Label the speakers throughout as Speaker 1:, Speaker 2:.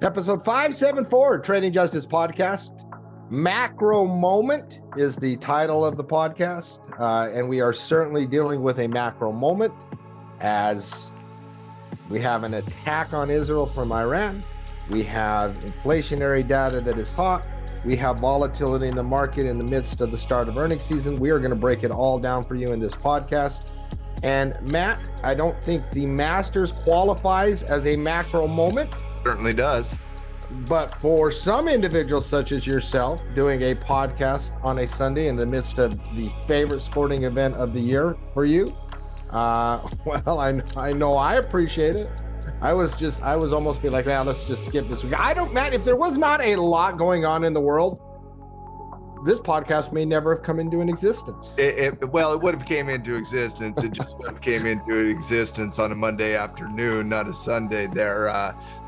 Speaker 1: Episode 574, Trading Justice Podcast. Macro Moment is the title of the podcast, and we are certainly dealing with a macro moment as we have an attack on Israel from Iran. We have inflationary data that is hot. We have volatility in the market in the midst of the start of earnings season. We are going to break it all down for you in this podcast. And Matt, I don't think the Masters qualifies as a macro moment.
Speaker 2: Certainly does.
Speaker 1: But for some individuals such as yourself doing a podcast on a Sunday in the midst of the favorite sporting event of the year for you, well, I know I appreciate it. I was almost be like, man, let's just skip this week. Matt, if there was not a lot going on in the world, this podcast may never have come into an existence.
Speaker 2: Well, it would have came into existence. It just would have came into existence on a Monday afternoon, not a Sunday there.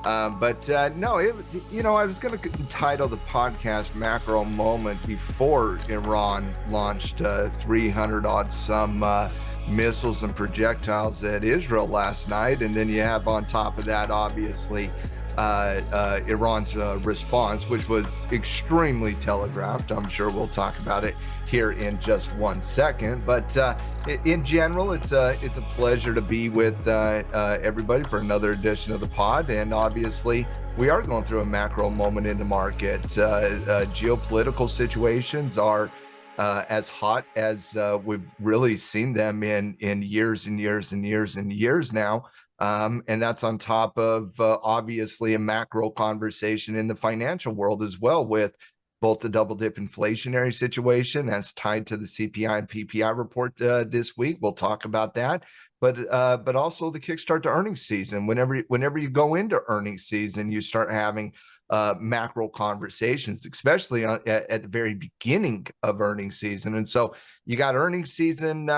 Speaker 2: No, I was going to title the podcast Macro Moment before Iran launched 300 odd some missiles and projectiles at Israel last night. And then you have on top of that, obviously, Iran's response, which was extremely telegraphed. I'm sure we'll talk about it here in just 1 second. But in general, it's a pleasure to be with everybody for another edition of the pod. And obviously, we are going through a macro moment in the market. Geopolitical situations are as hot as we've really seen them in years and years and years and years now. And that's on top of obviously a macro conversation in the financial world as well, with both the double dip inflationary situation as tied to the CPI and PPI report this week. We'll talk about that, but also the kickstart to earnings season. Whenever you go into earnings season, you start having macro conversations, especially at the very beginning of earnings season. And so you got earnings season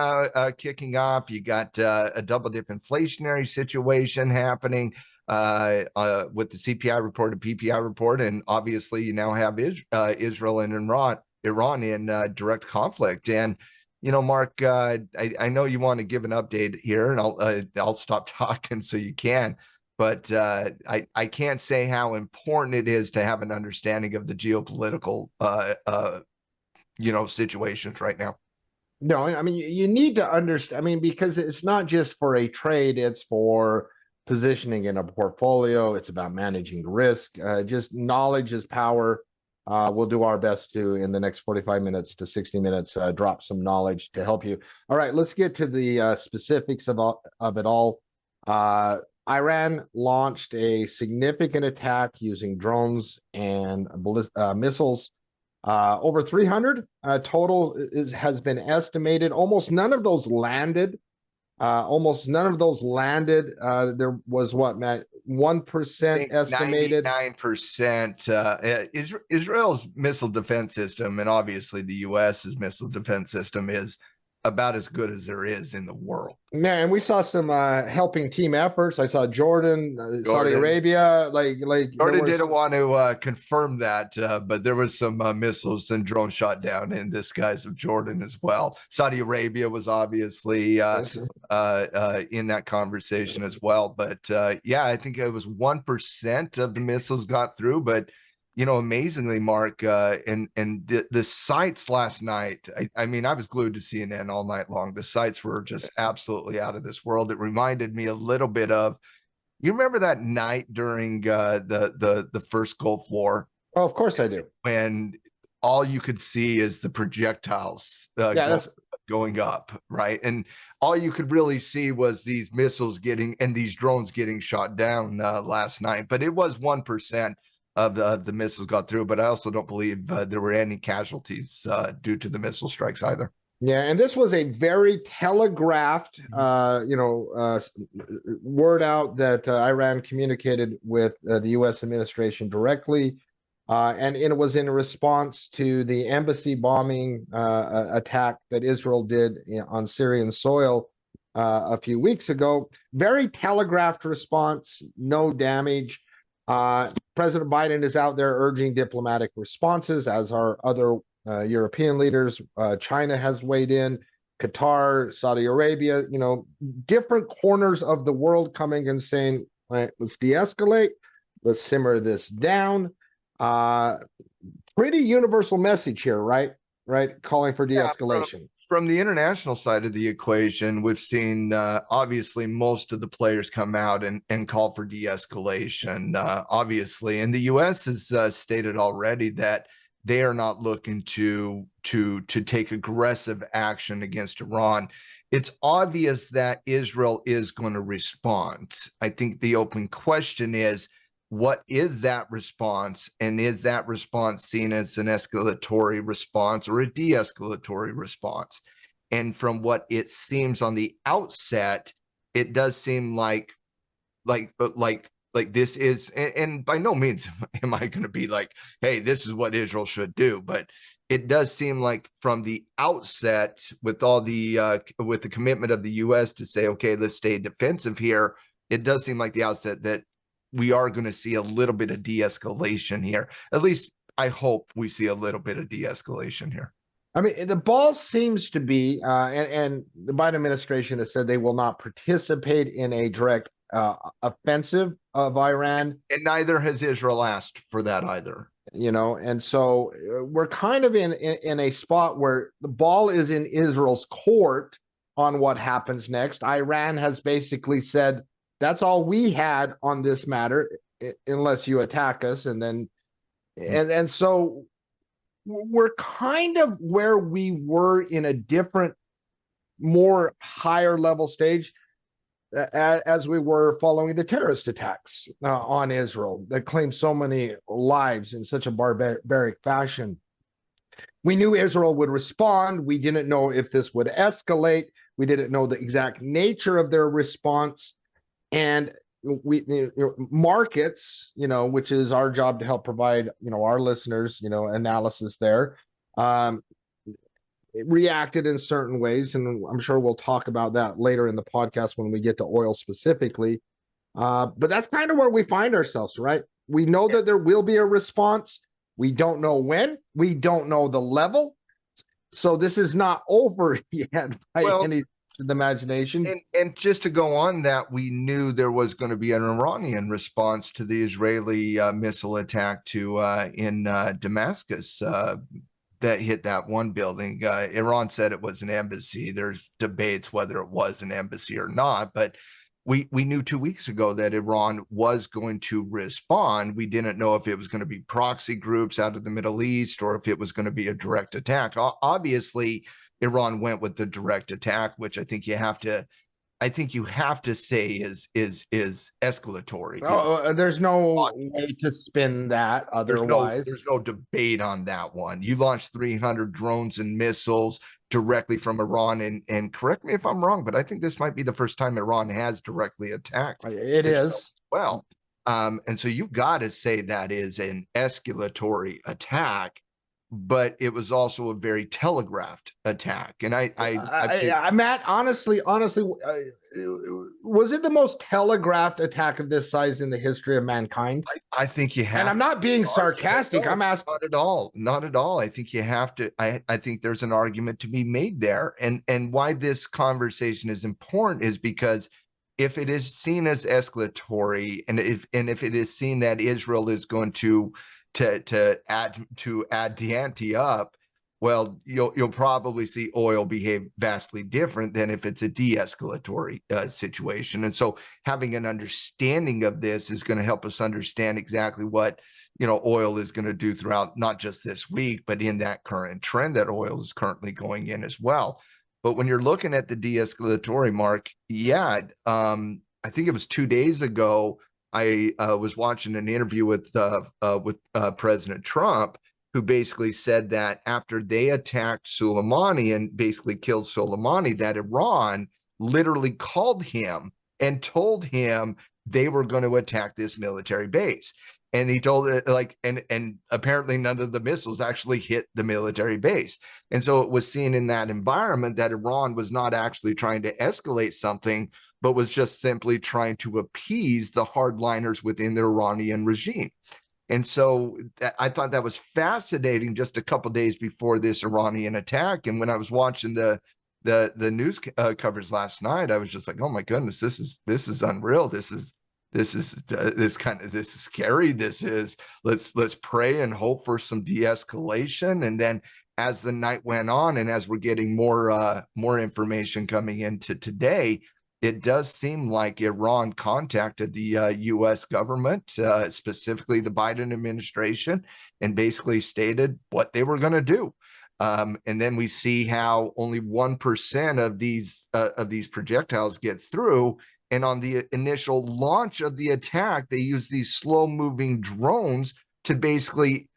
Speaker 2: kicking off. You got a double dip inflationary situation happening with the CPI report and PPI report. And obviously you now have Israel and Iran in direct conflict. And, you know, Mark, I know you want to give an update here, and I'll stop talking so you can. But I can't say how important it is to have an understanding of the geopolitical, situations right now.
Speaker 1: No, I mean, you need to understand, I mean, because it's not just for a trade, it's for positioning in a portfolio. It's about managing risk. Just knowledge is power. We'll do our best to, in the next 45 minutes to 60 minutes, drop some knowledge to help you. All right, let's get to the specifics of it all. Iran launched a significant attack using drones and missiles. Over 300 total has been estimated. Almost none of those landed. There was what, Matt? 1% estimated.
Speaker 2: 99%. Israel's missile defense system, and obviously the U.S.'s missile defense system, is about as good as there is in the world.
Speaker 1: Yeah, and we saw some helping team efforts. I saw Jordan, Saudi Arabia,
Speaker 2: Jordan didn't want to confirm that, but there was some missiles and drones shot down in the skies of Jordan as well. Saudi Arabia was obviously in that conversation as well. But I think it was 1% of the missiles got through, but amazingly, Mark, and the sites last night, I mean, I was glued to CNN all night long. The sites were just absolutely out of this world. It reminded me a little bit of, you remember that night during the first Gulf War?
Speaker 1: Oh, of course I do.
Speaker 2: When all you could see is the projectiles going up, right? And all you could really see was these missiles and these drones getting shot down last night. But it was 1%. Of the missiles got through, but I also don't believe there were any casualties due to the missile strikes either.
Speaker 1: Yeah, and this was a very telegraphed, word out that Iran communicated with the U.S. administration directly, and it was in response to the embassy bombing attack that Israel did on Syrian soil a few weeks ago. Very telegraphed response, no damage. President Biden is out there urging diplomatic responses, as are other European leaders. China has weighed in, Qatar, Saudi Arabia, different corners of the world coming and saying, right, let's de-escalate. let's simmer this down. Uh, Pretty universal message here, right? Right, calling for
Speaker 2: Yeah,
Speaker 1: de-escalation.
Speaker 2: from the international side of the equation, we've seen obviously most of the players come out and call for de-escalation. Obviously, and the U.S. has stated already that they are not looking to take aggressive action against Iran. It's obvious that Israel is going to respond. I think the open question is, what is that response? And is that response seen as an escalatory response or a de-escalatory response? And from what it seems on the outset, it does seem like this is, and by no means am I going to be like, hey, this is what Israel should do, but it does seem like from the outset, with all the with the commitment of the U.S. to say, okay, let's stay defensive here, it does seem like the outset that we are going to see a little bit of de-escalation here. At least I hope we see a little bit of de-escalation here.
Speaker 1: I mean, the ball seems to be, and the Biden administration has said they will not participate in a direct offensive of Iran.
Speaker 2: And neither has Israel asked for that either.
Speaker 1: And so we're kind of in a spot where the ball is in Israel's court on what happens next. Iran has basically said that's all we had on this matter, unless you attack us, and then and so we're kind of where we were in a different, more higher level stage as we were following the terrorist attacks on Israel that claimed so many lives in such a barbaric fashion. We knew Israel would respond. We didn't know if this would escalate. We didn't know the exact nature of their response. And markets, which is our job to help provide, our listeners, analysis there, reacted in certain ways, and I'm sure we'll talk about that later in the podcast when we get to oil specifically. But that's kind of where we find ourselves, right? We know that there will be a response. We don't know when. We don't know the level. So this is not over yet by any imagination.
Speaker 2: And just to go on that, we knew there was going to be an Iranian response to the Israeli missile attack in Damascus that hit that one building. Iran said it was an embassy. There's debates whether it was an embassy or not, but we knew 2 weeks ago that Iran was going to respond. We didn't know if it was going to be proxy groups out of the Middle East or if it was going to be a direct attack. Obviously, Iran went with the direct attack, which I think you have to say is escalatory.
Speaker 1: There's no way to spin that otherwise.
Speaker 2: There's no debate on that one. You launched 300 drones and missiles directly from Iran, and correct me if I'm wrong, but I think this might be the first time Iran has directly attacked.
Speaker 1: It is.
Speaker 2: Well, and so you've got to say that is an escalatory attack, but it was also a very telegraphed attack. And
Speaker 1: Matt, honestly, was it the most telegraphed attack of this size in the history of mankind?
Speaker 2: I think you have.
Speaker 1: And I'm not being sarcastic. I'm asking.
Speaker 2: Not at all. I think you have to. I think there's an argument to be made there. And why this conversation is important is because if it is seen as escalatory, and if it is seen that Israel is going to add the ante up, well, you'll probably see oil behave vastly different than if it's a de-escalatory situation. And so having an understanding of this is going to help us understand exactly what oil is going to do throughout not just this week, but in that current trend that oil is currently going in as well. But when you're looking at the de-escalatory, Mark, I think it was 2 days ago, I was watching an interview with President Trump, who basically said that after they attacked Soleimani and basically killed Soleimani, that Iran literally called him and told him they were going to attack this military base. And he told it and apparently none of the missiles actually hit the military base. And so it was seen in that environment that Iran was not actually trying to escalate something, but was just simply trying to appease the hardliners within the Iranian regime. And so I thought that was fascinating just a couple of days before this Iranian attack. And when I was watching the news coverage last night, I was just like, oh my goodness, this is unreal. This is this is this is scary. This is let's pray and hope for some de-escalation. And then as the night went on, and as we're getting more information coming into today, it does seem like Iran contacted the U.S. government, specifically the Biden administration, and basically stated what they were going to do. And then we see how only 1% of these projectiles get through. And on the initial launch of the attack, they use these slow-moving drones to basically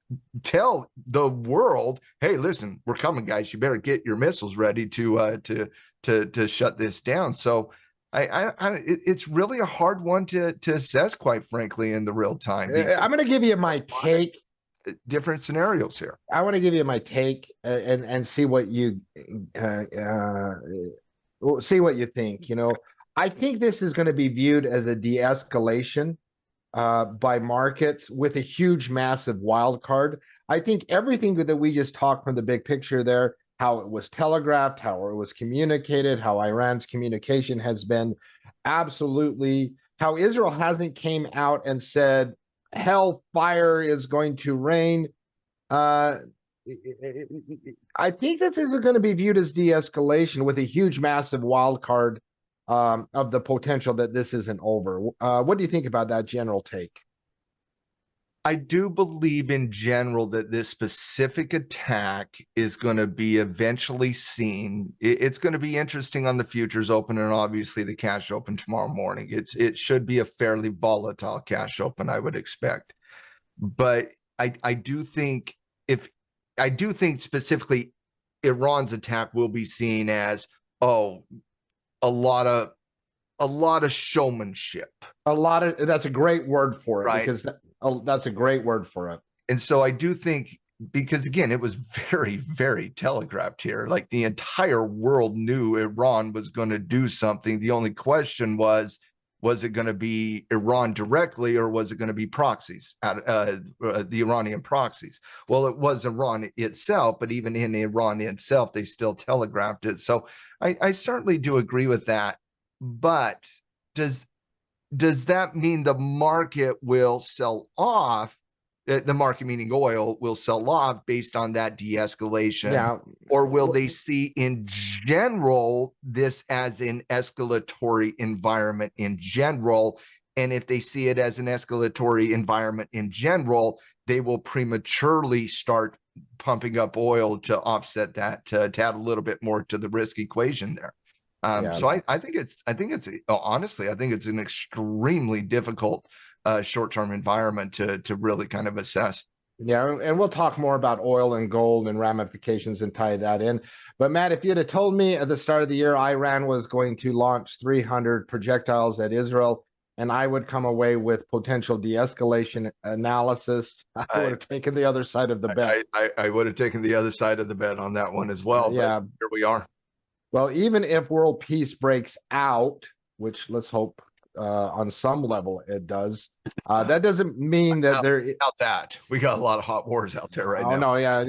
Speaker 2: tell the world, "Hey, listen, we're coming, guys. You better get your missiles ready to shut this down." So, it's really a hard one to assess, quite frankly, in the real time.
Speaker 1: I'm going to give you my take.
Speaker 2: Different scenarios here.
Speaker 1: I want to give you my take and see what you see what you think. I think this is going to be viewed as a de-escalation by markets with a huge, massive wild card. I think everything that we just talked from the big picture there, how it was telegraphed, how it was communicated, how Iran's communication has been absolutely, how Israel hasn't came out and said hellfire is going to rain. I think this is going to be viewed as de-escalation with a huge, massive wild card of the potential that this isn't over. What do you think about that general take?
Speaker 2: I do believe in general that this specific attack is going to be eventually seen. It's going to be interesting on the futures open and obviously the cash open tomorrow morning. It should be a fairly volatile cash open, I would expect. But I do think specifically Iran's attack will be seen as, oh, a lot of showmanship.
Speaker 1: That's a great word for it,
Speaker 2: right?
Speaker 1: Because that's a great word for it.
Speaker 2: And so I do think, because again, it was very, very telegraphed here. Like the entire world knew Iran was going to do something. The only question was it going to be Iran directly, or was it going to be proxies, the Iranian proxies? Well, it was Iran itself, but even in Iran itself, they still telegraphed it. So I certainly do agree with that. But does that mean the market will sell off? The market, meaning oil, will sell off based on that de-escalation?
Speaker 1: Yeah.
Speaker 2: Or will they see in general this as an escalatory environment in general? And if they see it as an escalatory environment in general, they will prematurely start pumping up oil to offset that, to add a little bit more to the risk equation there. So I think it's honestly, I think it's an extremely difficult short-term environment to really kind of assess.
Speaker 1: Yeah, and we'll talk more about oil and gold and ramifications and tie that in. But Matt, if you'd have told me at the start of the year Iran was going to launch 300 projectiles at Israel, and I would come away with potential de-escalation analysis, I would have taken the other side of the bet.
Speaker 2: I would have taken the other side of the bet on that one as well.
Speaker 1: Yeah,
Speaker 2: but here we are.
Speaker 1: Well, even if world peace breaks out, which let's hope on some level it does, that doesn't mean that
Speaker 2: we got a lot of hot wars out there right now.
Speaker 1: Oh no, yeah.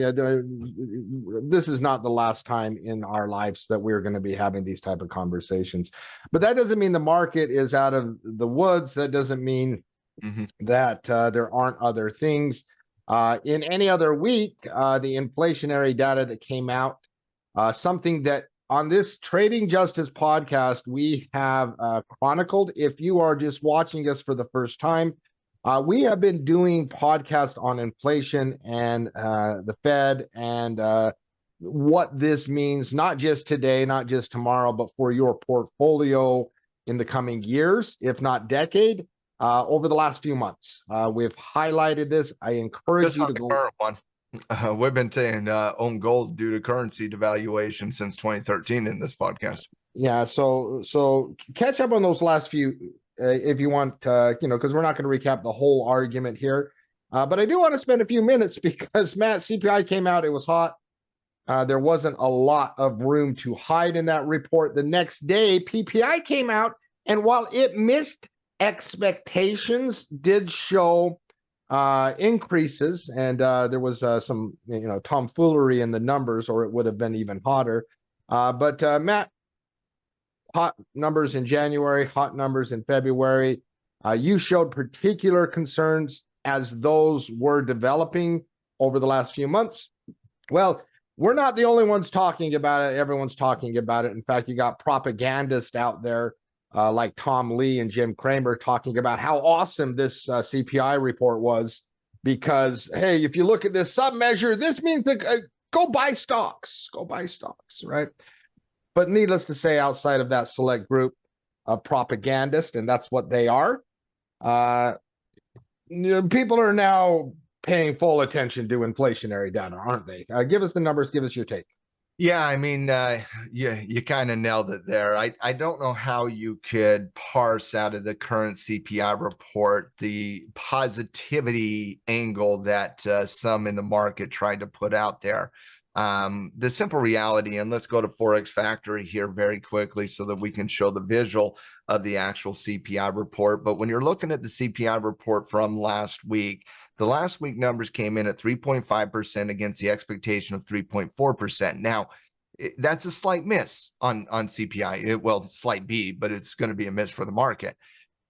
Speaker 1: This is not the last time in our lives that we're going to be having these type of conversations. But that doesn't mean the market is out of the woods. That doesn't mean that there aren't other things. In any other week, the inflationary data that came out, something that on this Trading Justice podcast, we have chronicled. If you are just watching us for the first time, we have been doing podcasts on inflation and the Fed and what this means, not just today, not just tomorrow, but for your portfolio in the coming years, if not decade, over the last few months. We've highlighted this. I encourage you to go.
Speaker 2: Current one. We've been saying own gold due to currency devaluation since 2013 in this podcast.
Speaker 1: Yeah, so catch up on those last few if you want, because we're not going to recap the whole argument here. But I do want to spend a few minutes because, Matt, CPI came out. It was hot. There wasn't a lot of room to hide in that report. The next day, PPI came out, and while it missed expectations, did show increases, and there was some tomfoolery in the numbers, or it would have been even hotter. But Matt, hot numbers in January, hot numbers in February. You showed particular concerns as those were developing over the last few months. Well, we're not the only ones talking about it. Everyone's talking about it. In fact, you got propagandists out there like Tom Lee and Jim Cramer talking about how awesome this CPI report was because, hey, if you look at this sub measure, this means that go buy stocks, right? But needless to say, outside of that select group of propagandists, and that's what they are, uh, people are now paying full attention to inflationary data, aren't they? Give us the numbers. Give us your take.
Speaker 2: Yeah, I mean, you kind of nailed it there. I don't know how you could parse out of the current CPI report the positivity angle that some in the market tried to put out there. The simple reality, and let's go to Forex Factory here very quickly so that we can show the visual of the actual CPI report. But when you're looking at the CPI report from last week, the last week numbers came in at 3.5% against the expectation of 3.4%. Now, that's a slight miss on CPI. Well, slight B, but it's going to be a miss for the market.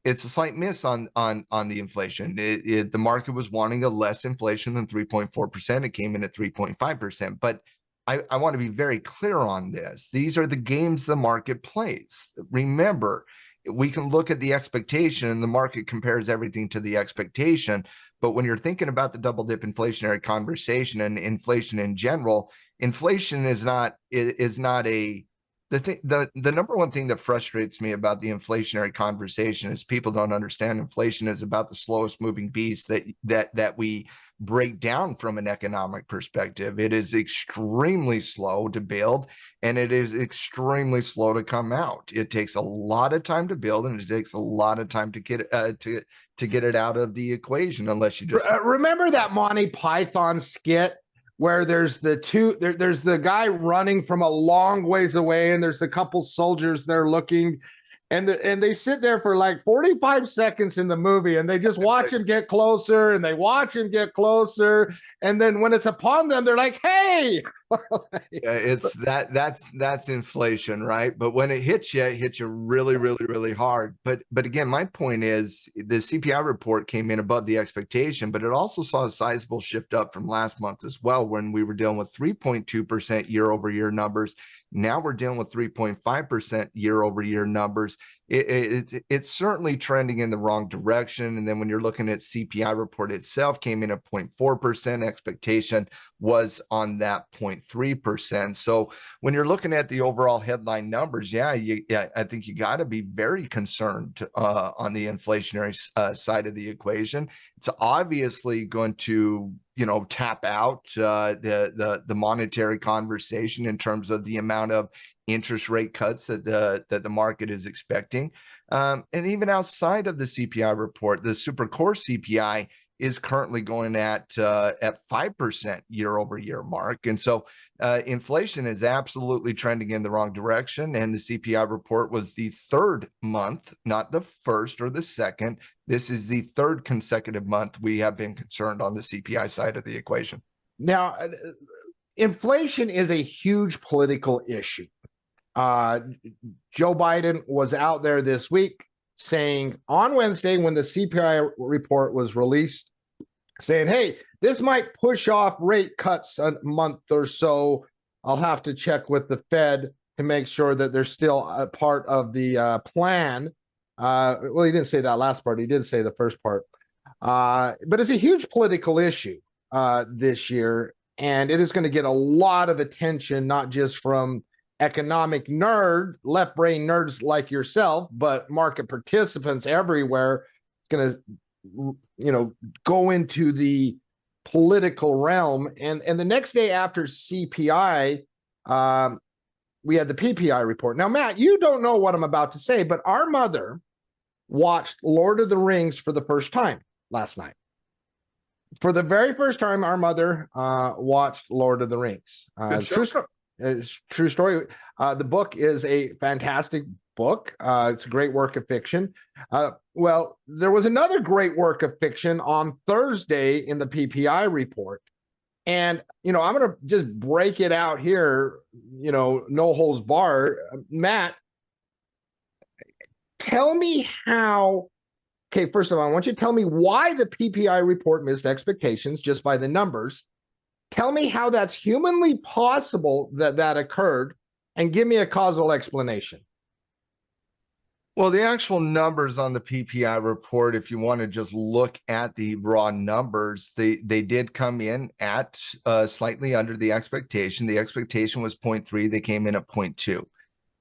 Speaker 2: It's a slight miss on the inflation. The market was wanting a less inflation than 3.4%. It came in at 3.5%. But I want to be very clear on this. These are the games the market plays. Remember, we can look at the expectation and the market compares everything to the expectation. But when you're thinking about the double dip inflationary conversation and inflation in general, inflation is not a the number one thing that frustrates me about the inflationary conversation is people don't understand inflation is about the slowest moving beast that we break down from an economic perspective. It is extremely slow to build and it is extremely slow to come out. It takes a lot of time to build and it takes a lot of time to get it out of the equation unless you just
Speaker 1: remember that Monty Python skit where there's the guy running from a long ways away and there's the couple soldiers there looking and they sit there for like 45 seconds in the movie and they just watch him get closer and they watch him get closer and then when it's upon them they're like, hey.
Speaker 2: It's that's inflation, right? But when it hits you really, really, really hard. But again, my point is the CPI report came in above the expectation, but it also saw a sizable shift up from last month as well, when we were dealing with 3.2% year over year numbers. Now we're dealing with 3.5% year over year numbers. It's certainly trending in the wrong direction. And then when you're looking at CPI report itself, came in at 0.4%. Expectation was on that 0.3%. So when you're looking at the overall headline numbers, I think you got to be very concerned on the inflationary side of the equation. It's obviously going to tap out the monetary conversation in terms of the amount of interest rate cuts that the market is expecting. And even outside of the CPI report, the super core CPI is currently going at 5% year over year mark. And so inflation is absolutely trending in the wrong direction. And the CPI report was the third month, not the first or the second. This is the third consecutive month we have been concerned on the CPI side of the equation.
Speaker 1: Now, inflation is a huge political issue. Joe Biden was out there this week saying on Wednesday when the CPI report was released, saying, hey, this might push off rate cuts a month or so. I'll have to check with the Fed to make sure that they're still a part of the plan. Well, he didn't say that last part. He did say the first part. But it's a huge political issue this year, and it is going to get a lot of attention, not just from economic left brain nerds like yourself, but market participants everywhere. It's going to go into the political realm. And the next day after CPI, we had the PPI report. Now, Matt, you don't know what I'm about to say, but our mother watched Lord of the Rings for the first time last night. For the very first time, our mother watched Lord of the Rings. True story. The book is a fantastic book. It's a great work of fiction. Well, there was another great work of fiction on Thursday in the PPI report. And, I'm going to just break it out here, no holds barred. Matt, tell me how Okay, first of all, I want you to tell me why the PPI report missed expectations just by the numbers. Tell me how that's humanly possible that that occurred, and give me a causal explanation.
Speaker 2: Well, the actual numbers on the PPI report, if you want to just look at the raw numbers, they did come in at slightly under the expectation. The expectation was 0.3. They came in at 0.2.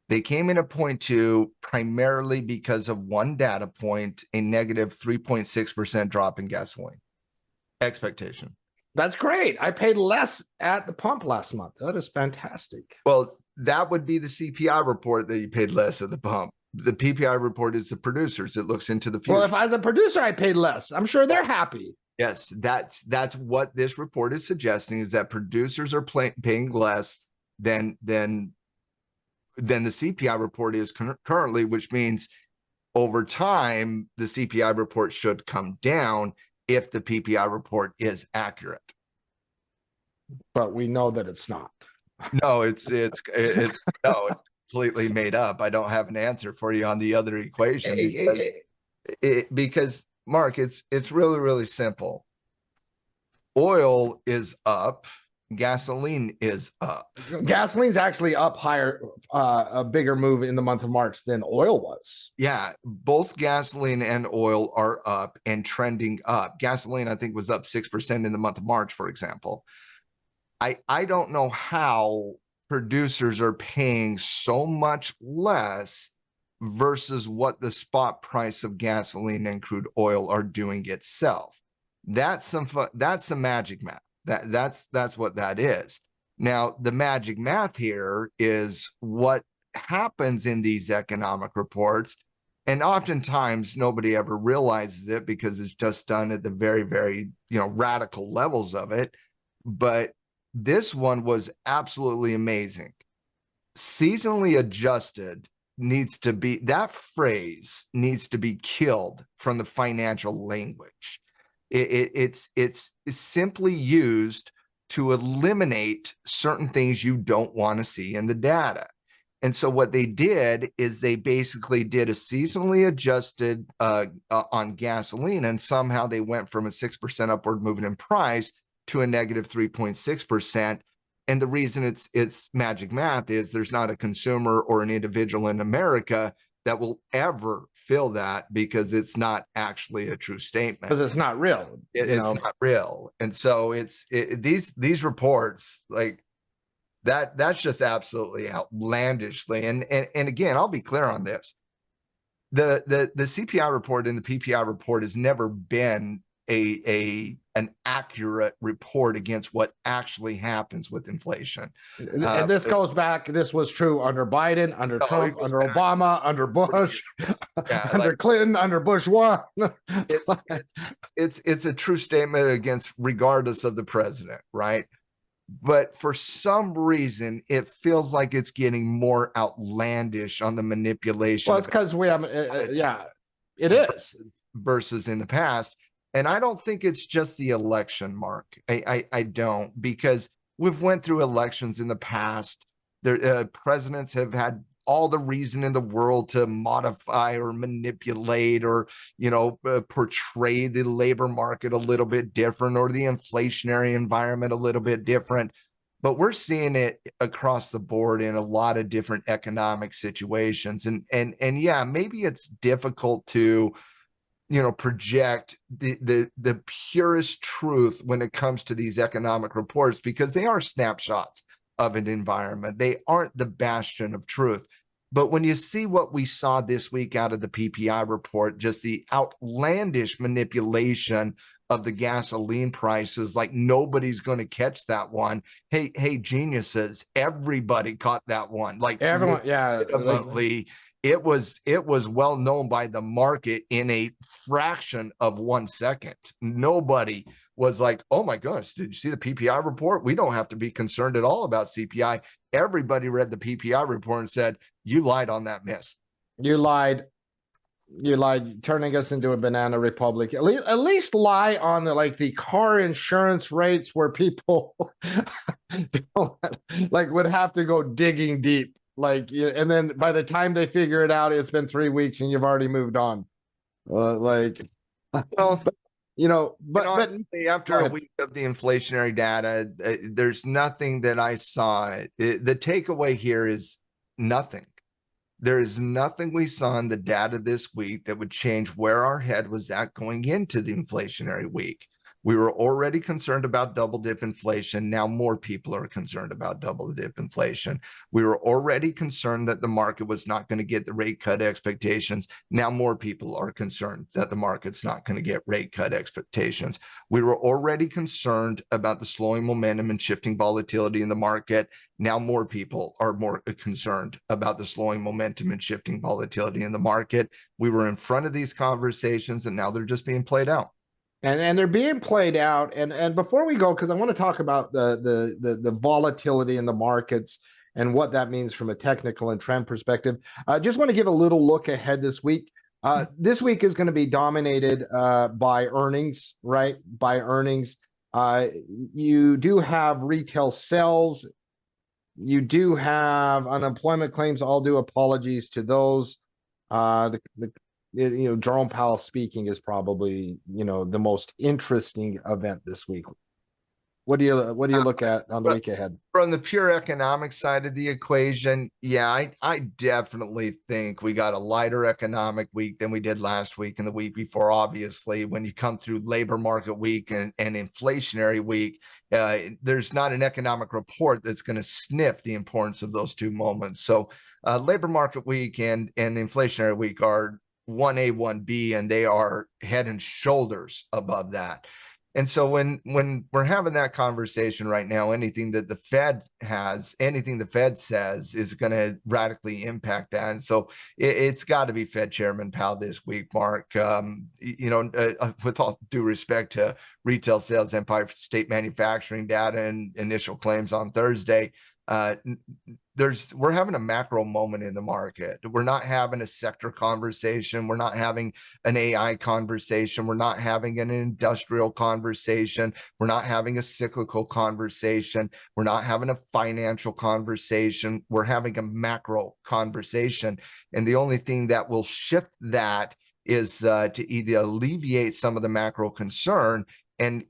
Speaker 2: They came in at 0.2 primarily because of one data point, a negative 3.6% drop in gasoline expectation.
Speaker 1: That's great. I paid less at the pump last month. That is fantastic.
Speaker 2: Well, that would be the CPI report that you paid less at the pump. The PPI report is the producers. It looks into the future.
Speaker 1: Well, if I was a producer, I paid less. I'm sure they're happy.
Speaker 2: Yes, that's what this report is suggesting, is that producers are paying less than the CPI report is currently, which means over time, the CPI report should come down if the PPI report is accurate.
Speaker 1: But we know that it's not.
Speaker 2: No, it's completely made up. I don't have an answer for you on the other equation because Mark, it's really, really simple. Oil is up. Gasoline is up.
Speaker 1: Gasoline's actually up higher, a bigger move in the month of March than oil was.
Speaker 2: Yeah, both gasoline and oil are up and trending up. Gasoline, I think, was up 6% in the month of March, for example. I don't know how producers are paying so much less versus what the spot price of gasoline and crude oil are doing itself. That's some magic math. That's what that is. Now, the magic math here is what happens in these economic reports, and oftentimes nobody ever realizes it because it's just done at the very, very, radical levels of it. But this one was absolutely amazing. Seasonally adjusted that phrase needs to be killed from the financial language. It's simply used to eliminate certain things you don't want to see in the data. And so what they did is they basically did a seasonally adjusted on gasoline, and somehow they went from a 6% upward movement in price to a negative 3.6%. And the reason it's magic math is there's not a consumer or an individual in America that will ever feel that, because it's not actually a true statement.
Speaker 1: Because it's not real.
Speaker 2: It's not real. And so these reports, like that's just absolutely outlandishly. And again, I'll be clear on this. The CPI report and the PPI report has never been an accurate report against what actually happens with inflation.
Speaker 1: And this goes back. This was true under Biden, under Trump, under Obama, under Bush, under Clinton, under Bush 1.
Speaker 2: It's a true statement against regardless of the president, right? But for some reason, it feels like it's getting more outlandish on the manipulation.
Speaker 1: Well, it's because we have, it is.
Speaker 2: Versus in the past. And I don't think it's just the election, Mark. I don't, because we've went through elections in the past. Presidents have had all the reason in the world to modify or manipulate or, portray the labor market a little bit different or the inflationary environment a little bit different. But we're seeing it across the board in a lot of different economic situations. And yeah, maybe it's difficult to project the purest truth when it comes to these economic reports, because they are snapshots of an environment. They aren't the bastion of truth. But when you see what we saw this week out of the PPI report, just the outlandish manipulation of the gasoline prices, like nobody's going to catch that one. Hey, geniuses, everybody caught that one. Like
Speaker 1: everyone,
Speaker 2: it was well known by the market in a fraction of 1 second. Nobody was like, oh my gosh, did you see the PPI report? We don't have to be concerned at all about CPI. Everybody read the PPI report and said, you lied on that miss.
Speaker 1: You lied, turning us into a banana republic. At least lie on the car insurance rates, where people would have to go digging deep. And then by the time they figure it out, it's been 3 weeks and you've already moved on. Like,
Speaker 2: Well,
Speaker 1: but but
Speaker 2: honestly,
Speaker 1: go
Speaker 2: after a
Speaker 1: ahead.
Speaker 2: week of the inflationary data, there's nothing that I saw. The takeaway here is nothing. There is nothing we saw in the data this week that would change where our head was at going into the inflationary week. We were already concerned about double dip inflation. Now more people are concerned about double dip inflation. We were already concerned that the market was not going to get the rate cut expectations. Now more people are concerned that the market's not going to get rate cut expectations. We were already concerned about the slowing momentum and shifting volatility in the market. Now more people are more concerned about the slowing momentum and shifting volatility in the market. We were in front of these conversations, and now they're just being played out.
Speaker 1: And they're being played out. And before we go, because I want to talk about the volatility in the markets and what that means from a technical and trend perspective, I just want to give a little look ahead this week. This week is going to be dominated by earnings, right? By earnings. Uh, you do have retail sales. You do have unemployment claims. I'll do apologies to those. Jerome Powell speaking is probably the most interesting event this week. What do you look at on the week ahead?
Speaker 2: From the pure economic side of the equation, yeah, I definitely think we got a lighter economic week than we did last week and the week before. Obviously, when you come through labor market week and inflationary week, there's not an economic report that's going to sniff the importance of those two moments. So labor market week and inflationary week are 1A, 1B, and they are head and shoulders above that. And so when we're having that conversation right now, anything the Fed says is going to radically impact that. And so it's got to be Fed Chairman Powell this week, Mark. With all due respect to retail sales, Empire State Manufacturing data and initial claims on Thursday, we're having a macro moment in the market. We're not having a sector conversation. We're not having an AI conversation. We're not having an industrial conversation. We're not having a cyclical conversation. We're not having a financial conversation. We're having a macro conversation. And the only thing that will shift that is to either alleviate some of the macro concern and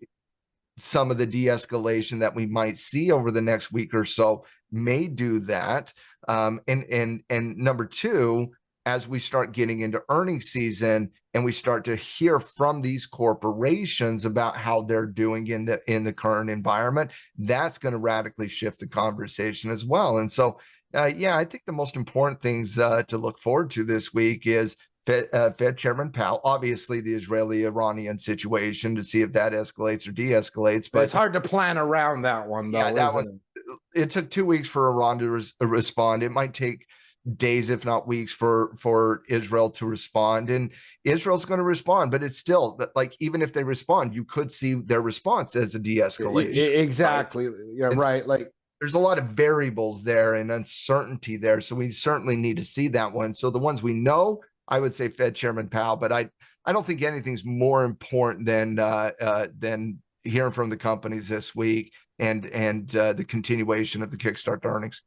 Speaker 2: some of the de-escalation that we might see over the next week or so may do that. And number two, as we start getting into earnings season and we start to hear from these corporations about how they're doing in the current environment, that's going to radically shift the conversation as well. And so, I think the most important things to look forward to this week is Fed Chairman Powell, obviously the Israeli-Iranian situation to see if that escalates or de-escalates. But
Speaker 1: it's hard to plan around that one, though, isn't
Speaker 2: it took 2 weeks for Iran to respond. It might take days, if not weeks, for Israel to respond. And Israel's going to respond, but it's still like, even if they respond, you could see their response as a de-escalation.
Speaker 1: Exactly. Right? Yeah, right. Like,
Speaker 2: there's a lot of variables there and uncertainty there. So we certainly need to see that one. So the ones we know, I would say Fed Chairman Powell, but I don't think anything's more important than hearing from the companies this week and the continuation of the Kickstart earnings.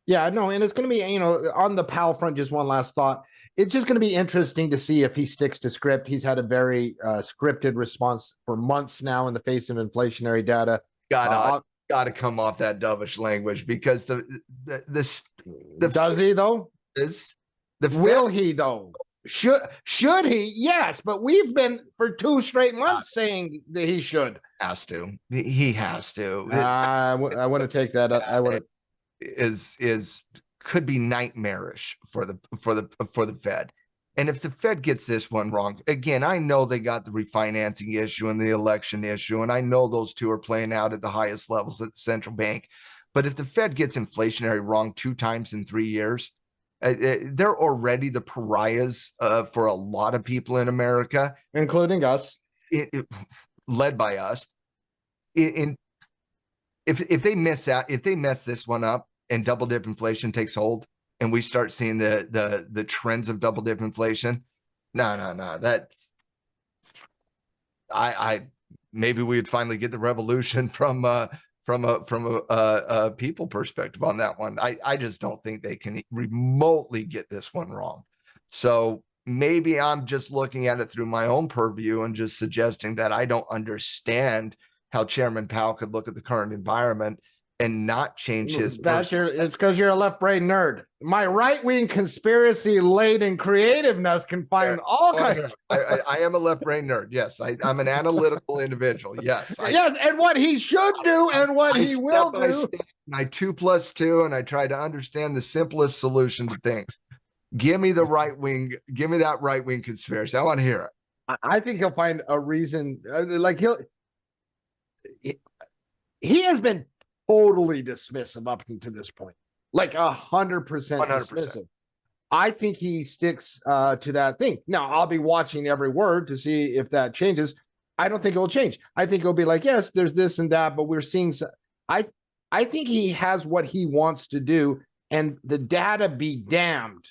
Speaker 1: Yeah, no, and it's going to be, on the Powell front, just one last thought. It's just going to be interesting to see if he sticks to script. He's had a very scripted response for months now in the face of inflationary data.
Speaker 2: Got to come off that dovish language, because the
Speaker 1: does he though? Will he though? Should he? Yes, but we've been for 2 straight months saying that he should.
Speaker 2: He has to.
Speaker 1: I want to take that up. I want to.
Speaker 2: Could be nightmarish for the Fed. And if the Fed gets this one wrong, again, I know they got the refinancing issue and the election issue, and I know those two are playing out at the highest levels at the central bank. But if the Fed gets inflationary wrong 2 times in 3 years, they're already the pariahs for a lot of people in America,
Speaker 1: including us,
Speaker 2: led by us. If they mess this one up and double dip inflation takes hold, and we start seeing the trends of double dip inflation, no, that's I maybe we'd finally get the revolution from a people perspective on that one. I just don't think they can remotely get this one wrong. So maybe I'm just looking at it through my own purview and just suggesting that I don't understand how Chairman Powell could look at the current environment and not change his
Speaker 1: It's because you're a left brain nerd. My right wing conspiracy laden creativeness can find all kinds.
Speaker 2: I am a left brain nerd. Yes, I'm an analytical individual. Yes,
Speaker 1: yes, and what he should do and what he will do.
Speaker 2: I 2 + 2, and I try to understand the simplest solution to things. Give me the right wing. Give me that right wing conspiracy. I want to hear
Speaker 1: it. I think he'll find a reason. Like he has been totally dismissive up to this point, like 100% dismissive. I think he sticks to that thing. Now, I'll be watching every word to see if that changes. I don't think it will change. I think it'll be like, yes, there's this and that, but we're seeing. I think he has what he wants to do, and the data be damned,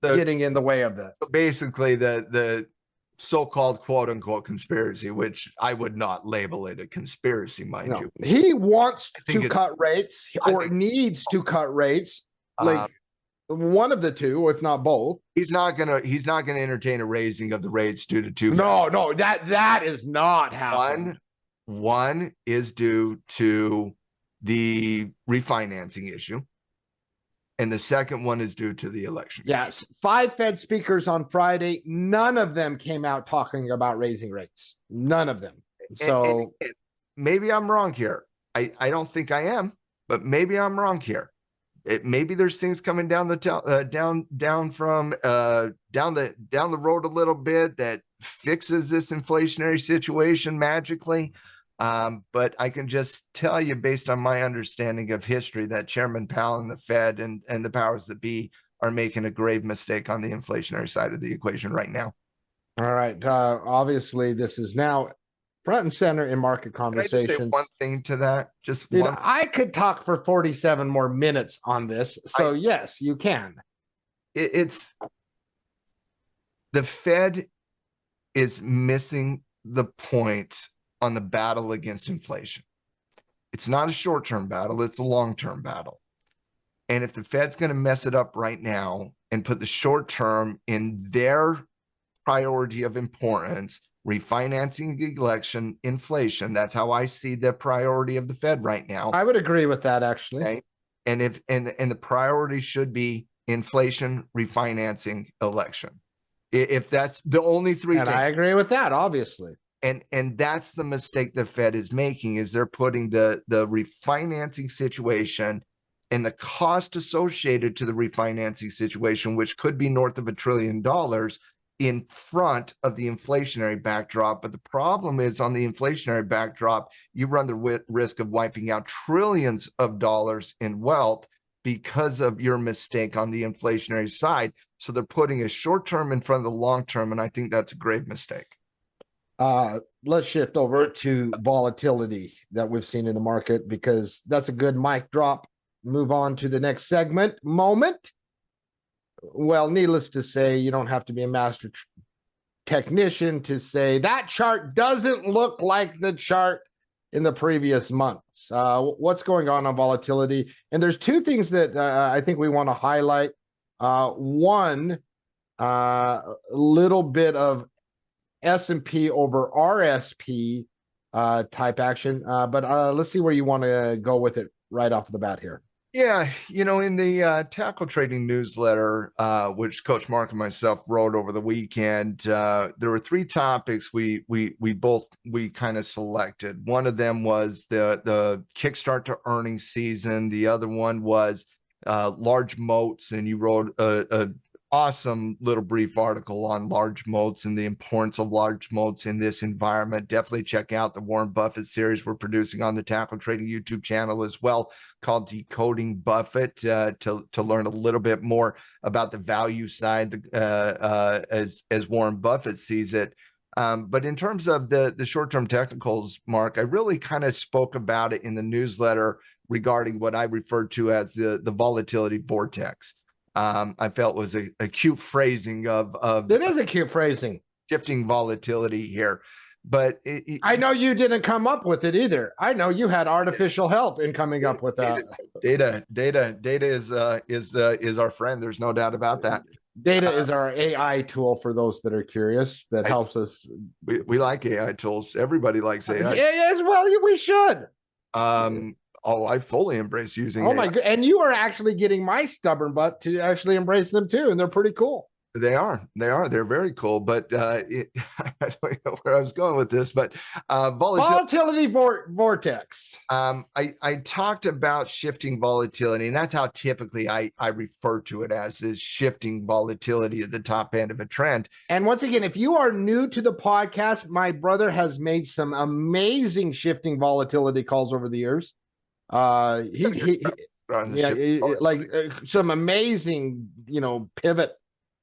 Speaker 1: getting in the way of that.
Speaker 2: Basically, the so-called quote-unquote conspiracy, which I would not label it a conspiracy, mind you.
Speaker 1: He wants to cut rates or needs to cut rates, like one of the two, if not both.
Speaker 2: He's not gonna entertain a raising of the rates due to two.
Speaker 1: No, that is not happening.
Speaker 2: One is due to the refinancing issue, and the second one is due to the election.
Speaker 1: Yes, 5 Fed speakers on Friday. None of them came out talking about raising rates. None of them. So
Speaker 2: and maybe I'm wrong here. I don't think I am, but maybe I'm wrong here. Maybe there's things coming down the road a little bit that fixes this inflationary situation magically. But I can just tell you, based on my understanding of history, that Chairman Powell and the Fed and the powers that be are making a grave mistake on the inflationary side of the equation right now.
Speaker 1: All right. Obviously, this is now front and center in market conversations.
Speaker 2: Can I just say one thing to that?
Speaker 1: I could talk for 47 more minutes on this. So yes, you can.
Speaker 2: It's the Fed is missing the point on the battle against inflation. It's not a short-term battle, it's a long-term battle. And if the Fed's going to mess it up right now and put the short-term in their priority of importance, refinancing the election, inflation, that's how I see the priority of the Fed right now.
Speaker 1: I would agree with that, actually.
Speaker 2: Okay? And the priority should be inflation, refinancing, election. If that's the only three
Speaker 1: things. I agree with that, obviously.
Speaker 2: And that's the mistake the Fed is making, is they're putting the refinancing situation and the cost associated to the refinancing situation, which could be north of $1 trillion, in front of the inflationary backdrop. But the problem is, on the inflationary backdrop, you run the risk of wiping out trillions of dollars in wealth because of your mistake on the inflationary side. So they're putting a short term in front of the long term, and I think that's a grave mistake.
Speaker 1: Let's shift over to volatility that we've seen in the market, because that's a good mic drop. Move on to the next segment. Moment. Well, needless to say, you don't have to be a master technician to say that chart doesn't look like the chart in the previous months. What's going on volatility? And there's two things that I think we want to highlight. One, a little bit of S&P over RSP type action, but let's see where you want to go with it right off the bat here.
Speaker 2: Yeah, in the tackle trading newsletter, which Coach Mark and myself wrote over the weekend, there were 3 topics we kind of selected. One of them was the kickstart to earnings season. The other one was large moats, and you wrote a awesome little brief article on large moats and the importance of large moats in this environment. Definitely check out the Warren Buffett series we're producing on the Tackle Trading YouTube channel as well, called Decoding Buffett, to learn a little bit more about the value side as Warren Buffett sees it. But in terms of the short-term technicals, Mark, I really kind of spoke about it in the newsletter regarding what I referred to as the volatility vortex. I felt was a cute phrasing of
Speaker 1: it is a cute phrasing,
Speaker 2: shifting volatility here. But
Speaker 1: I know you didn't come up with it either. I know you had artificial help in coming up with that.
Speaker 2: Data is our friend. There's no doubt about that.
Speaker 1: Data is our AI tool for those that are curious that
Speaker 2: I,
Speaker 1: helps us.
Speaker 2: we like AI tools. Everybody likes AI.
Speaker 1: Yeah, as well, we should.
Speaker 2: Oh, I fully embrace using
Speaker 1: Oh
Speaker 2: AI.
Speaker 1: my god! And you are actually getting my stubborn butt to actually embrace them too, and they're pretty cool.
Speaker 2: They're very cool. But I don't know where I was going with this, but volatility.
Speaker 1: Volatility vortex.
Speaker 2: I talked about shifting volatility, and that's how typically I refer to it as is shifting volatility at the top end of a trend.
Speaker 1: And once again, if you are new to the podcast, my brother has made some amazing shifting volatility calls over the years. Yeah, like some amazing, pivot,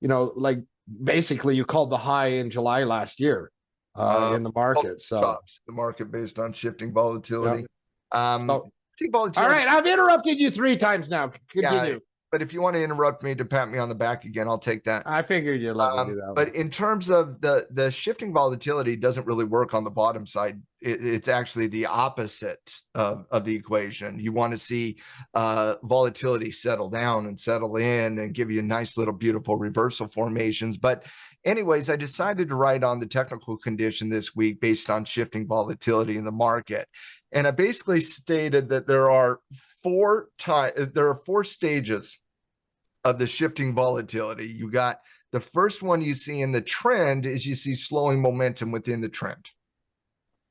Speaker 1: like basically you called the high in July last year in the market. So,
Speaker 2: tops the market based on shifting volatility.
Speaker 1: So,
Speaker 2: Shifting
Speaker 1: all
Speaker 2: volatility.
Speaker 1: right, I've interrupted you 3 times now.
Speaker 2: Yeah,
Speaker 1: Continue.
Speaker 2: but if you want to interrupt me to pat me on the back again, I'll take that.
Speaker 1: I figured you'd let me do that.
Speaker 2: But in terms of the shifting volatility doesn't really work on the bottom side. It's actually the opposite of the equation. You want to see volatility settle down and settle in and give you nice little beautiful reversal formations. But anyways, I decided to write on the technical condition this week based on shifting volatility in the market. And I basically stated that there are four stages of the shifting volatility. You got the first one you see in the trend is you see slowing momentum within the trend.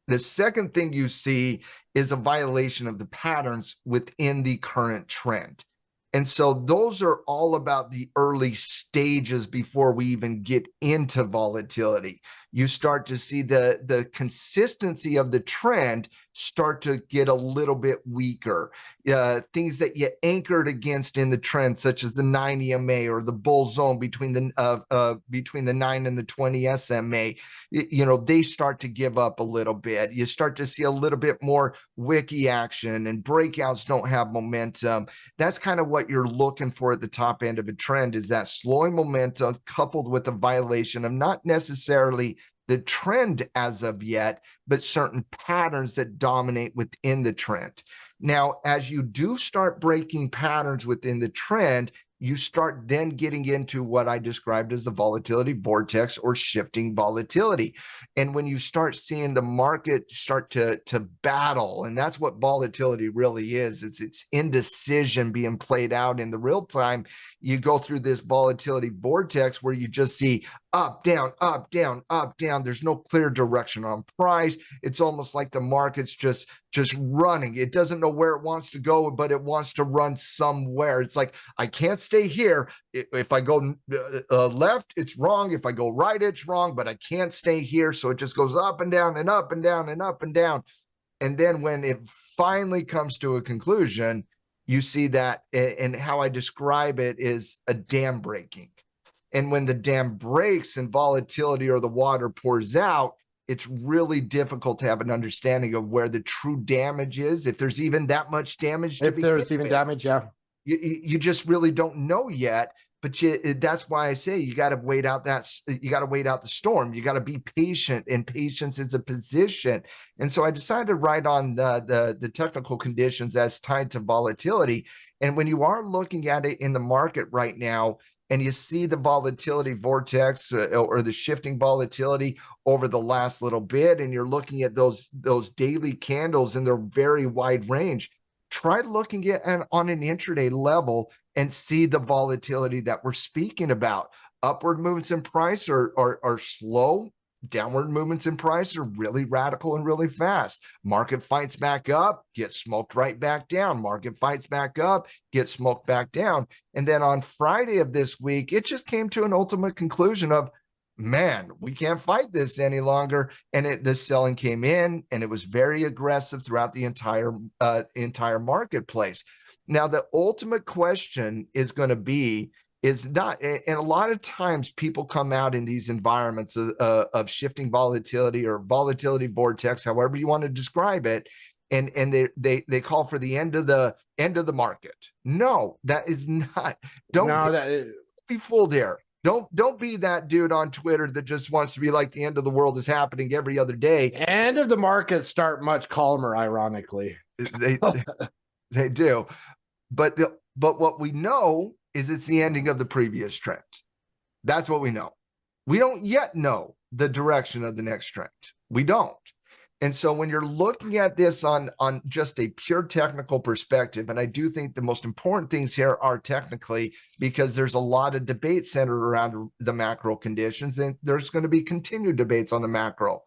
Speaker 2: The second thing you see is a violation of the patterns within the current trend. And so those are all about the early stages before we even get into volatility. You start to see the consistency of the trend start to get a little bit weaker. Things that you anchored against in the trend, such as the 9 EMA or the bull zone between the 9 and the 20 SMA, they start to give up a little bit. You start to see a little bit more wiki action, and breakouts don't have momentum. That's kind of what you're looking for at the top end of a trend, is that slowing momentum coupled with a violation of not necessarily the trend as of yet, but certain patterns that dominate within the trend. Now, as you do start breaking patterns within the trend, you start then getting into what I described as the volatility vortex or shifting volatility. And when you start seeing the market start to battle, and that's what volatility really is, it's indecision being played out in the real time. You go through this volatility vortex where you just see up, down, up, down, up, down. There's no clear direction on price. It's almost like the market's just running. It doesn't know where it wants to go, but it wants to run somewhere. It's like, I can't stay here. If I go left, it's wrong. If I go right, it's wrong, but I can't stay here. So it just goes up and down and up and down and up and down. And then when it finally comes to a conclusion, you see that, and how I describe it is a dam breaking. And when the dam breaks and volatility or the water pours out, it's really difficult to have an understanding of where the true damage is, if there's even that much damage.
Speaker 1: If there's even damage, yeah.
Speaker 2: You just really don't know yet. But that's why I say you got to wait out the storm. You got to be patient, and patience is a position. And so I decided to write on the technical conditions as tied to volatility. And when you are looking at it in the market right now, and you see the volatility vortex or the shifting volatility over the last little bit, and you're looking at those daily candles in their very wide range, try looking at on an intraday level and see the volatility that we're speaking about. Upward movements in price are slow. Downward movements in price are really radical and really fast. Market fights back up, gets smoked right back down. Market fights back up, gets smoked back down. And then on Friday of this week, it just came to an ultimate conclusion of, man, we can't fight this any longer. And the selling came in, and it was very aggressive throughout the entire marketplace. Now, the ultimate question is going to be, is not, and a lot of times people come out in these environments of shifting volatility or volatility vortex, however you want to describe it, and they call for the end of the market. No, that is not. Don't be fooled here. Don't be that dude on Twitter that just wants to be like the end of the world is happening every other day.
Speaker 1: End of the market start much calmer, ironically.
Speaker 2: They do, but what we know is it's the ending of the previous trend. That's what we know. We don't yet know the direction of the next trend. We don't. And so when you're looking at this on just a pure technical perspective, and I do think the most important things here are technically, because there's a lot of debate centered around the macro conditions, and there's going to be continued debates on the macro.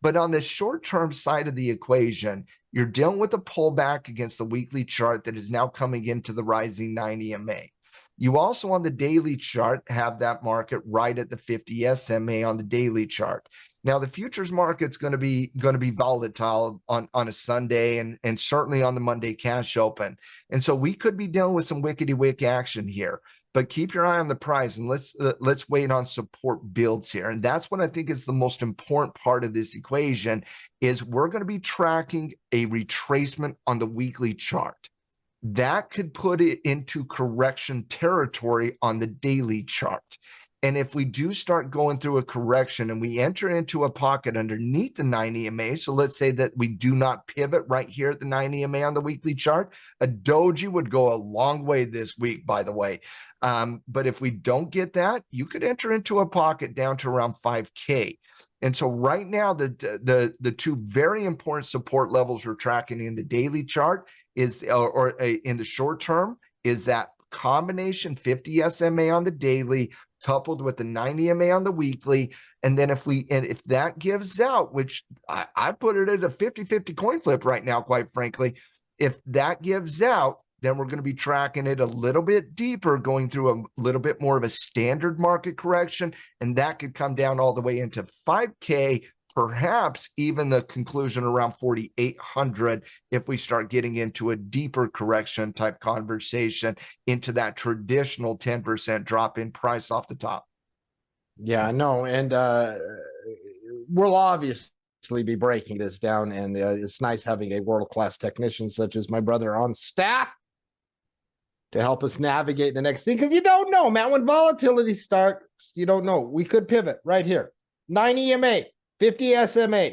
Speaker 2: But on the short-term side of the equation, you're dealing with a pullback against the weekly chart that is now coming into the rising 9 EMA. You also on the daily chart have that market right at the 50 SMA on the daily chart. Now the futures market's going to be volatile on a Sunday and certainly on the Monday cash open. And so we could be dealing with some wickety wick action here. But keep your eye on the price and let's wait on support builds here. And that's what I think is the most important part of this equation is we're going to be tracking a retracement on the weekly chart. That could put it into correction territory on the daily chart. And if we do start going through a correction and we enter into a pocket underneath the 9 EMA, so let's say that we do not pivot right here at the 9 EMA on the weekly chart, a doji would go a long way this week, by the way. But if we don't get that, you could enter into a pocket down to around 5K. And so right now, the two very important support levels we're tracking in the daily chart is, or in the short term, is that combination 50 SMA on the daily coupled with the 9 EMA on the weekly. And then if that gives out, which I put it at a 50-50 coin flip right now, quite frankly, if that gives out, then we're going to be tracking it a little bit deeper, going through a little bit more of a standard market correction. And that could come down all the way into 5K, perhaps even the conclusion around 4,800 if we start getting into a deeper correction type conversation into that traditional 10% drop in price off the top.
Speaker 1: Yeah, no, and we'll obviously be breaking this down, and it's nice having a world-class technician such as my brother on staff to help us navigate the next thing, because you don't know, man. When volatility starts, you don't know. We could pivot right here. 9 EMA, 50 SMA,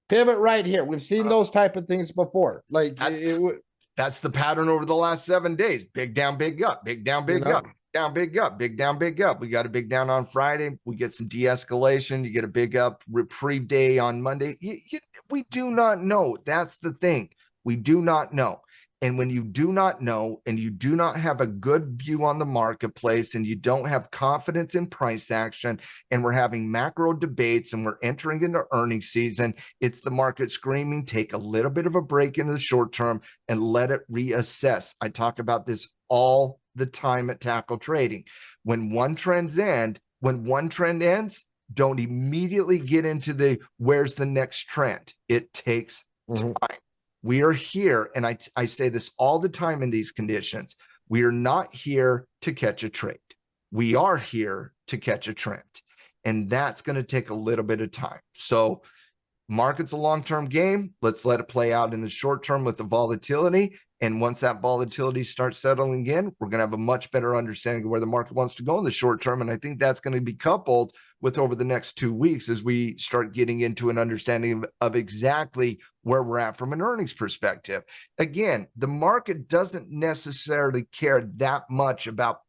Speaker 1: pivot right here. We've seen those type of things before. Like
Speaker 2: that's the pattern over the last 7 days. Big down, big up, big down, big up. Down, big up, big down, big up. We got a big down on Friday. We get some de-escalation. You get a big up reprieve day on Monday. We do not know. That's the thing. We do not know. And when you do not know and you do not have a good view on the marketplace and you don't have confidence in price action and we're having macro debates and we're entering into earnings season, it's the market screaming, take a little bit of a break in the short term and let it reassess. I talk about this all the time at Tackle Trading. When one trend ends, don't immediately get into the where's the next trend. It takes time. We are here, and I say this all the time in these conditions. We are not here to catch a trade. We are here to catch a trend, and that's going to take a little bit of time. So market's a long-term game. Let's let it play out in the short term with the volatility. And once that volatility starts settling in, we're going to have a much better understanding of where the market wants to go in the short term. And I think that's going to be coupled with over the next 2 weeks as we start getting into an understanding of exactly where we're at from an earnings perspective. Again, the market doesn't necessarily care that much about,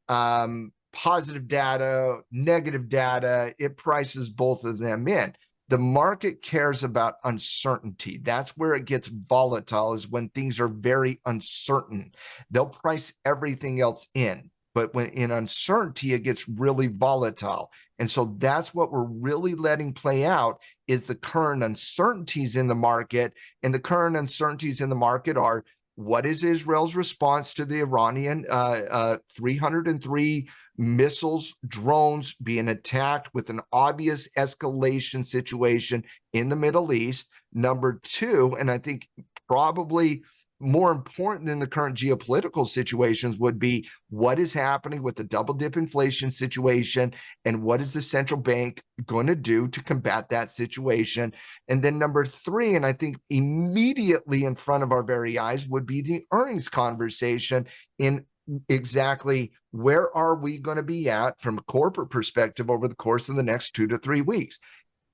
Speaker 2: positive data, negative data. It prices both of them in. The market cares about uncertainty. That's where it gets volatile, is when things are very uncertain. They'll price everything else in. But when in uncertainty, it gets really volatile. And so that's what we're really letting play out is the current uncertainties in the market. And the current uncertainties in the market are, what is Israel's response to the Iranian 303 missiles, drones being attacked with an obvious escalation situation in the Middle East? Number two, and I think probably more important than the current geopolitical situations would be what is happening with the double dip inflation situation and what is the central bank going to do to combat that situation. And then number three, and I think immediately in front of our very eyes, would be the earnings conversation in exactly where are we going to be at from a corporate perspective over the course of the next 2 to 3 weeks.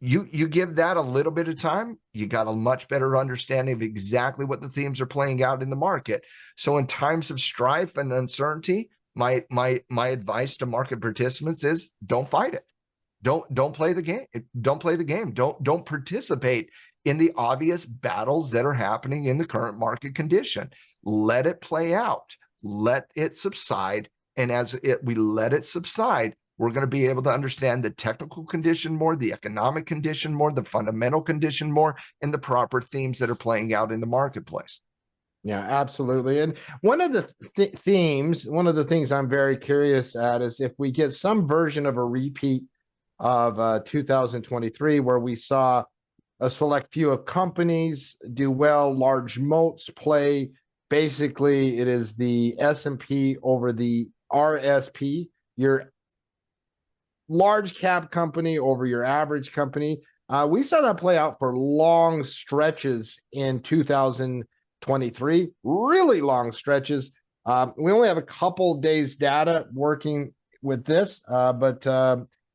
Speaker 2: You give that a little bit of time, you got a much better understanding of exactly what the themes are playing out in the market. So in times of strife and uncertainty, my advice to market participants is don't fight it. Don't play the game. Don't play the game. Don't participate in the obvious battles that are happening in the current market condition. Let it play out. Let it subside. And as we let it subside, we're going to be able to understand the technical condition more, the economic condition more, the fundamental condition more, and the proper themes that are playing out in the marketplace.
Speaker 1: Yeah, absolutely. And one of the themes, one of the things I'm very curious at is if we get some version of a repeat of 2023, where we saw a select few of companies do well, large moats play. Basically, it is the S&P over the RSP, your large cap company over your average company. We saw that play out for long stretches in 2023, really long stretches. We only have a couple days data working with this, but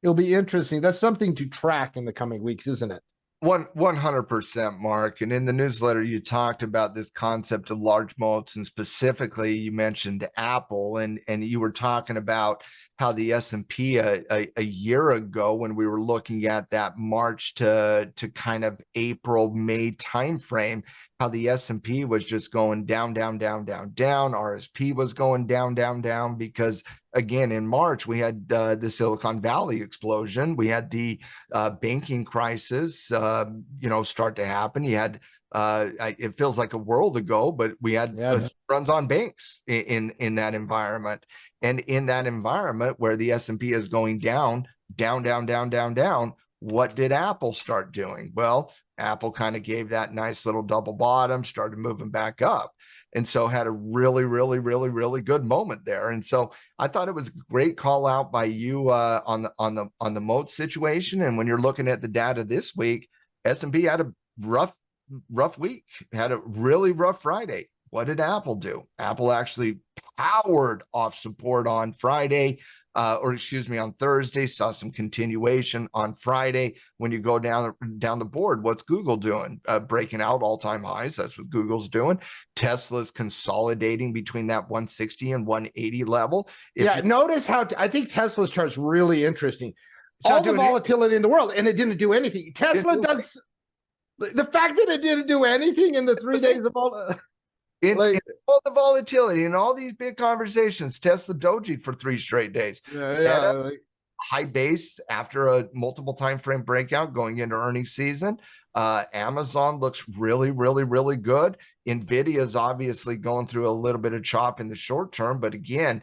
Speaker 1: it'll be interesting. That's something to track in the coming weeks, isn't it?
Speaker 2: 100%, Mark. And in the newsletter, you talked about this concept of large moats, and specifically, you mentioned Apple, and you were talking about how the S&P a year ago, when we were looking at that March to kind of April, May timeframe, how the S&P was just going down, down, down, down, down. RSP was going down, down, down, because again, in March, we had the Silicon Valley explosion. We had the banking crisis, start to happen. You had, it feels like a world ago, but we had runs on banks in that environment. And in that environment where the S&P is going down, down, down, down, down, down, what did Apple start doing? Well, Apple kind of gave that nice little double bottom, started moving back up. And so had a really, really, really, really good moment there. And so I thought it was a great call out by you on the moat situation. And when you're looking at the data this week, S&P had a rough week, had a really rough Friday. What did Apple do? Apple actually powered off support on Friday, on Thursday, saw some continuation on Friday. When you go down the board, what's Google doing? Breaking out all-time highs. That's what Google's doing. Tesla's consolidating between that 160 and 180 level.
Speaker 1: Notice how I think Tesla's chart's really interesting. All the volatility in the world, and it didn't do anything. Tesla does. The fact that it didn't do anything in the 3 days of all.
Speaker 2: In all the volatility and all these big conversations, Tesla dojied for 3 straight days. High base after a multiple time frame breakout going into earnings season. Amazon looks really, really, really good. Nvidia is obviously going through a little bit of chop in the short term, but again,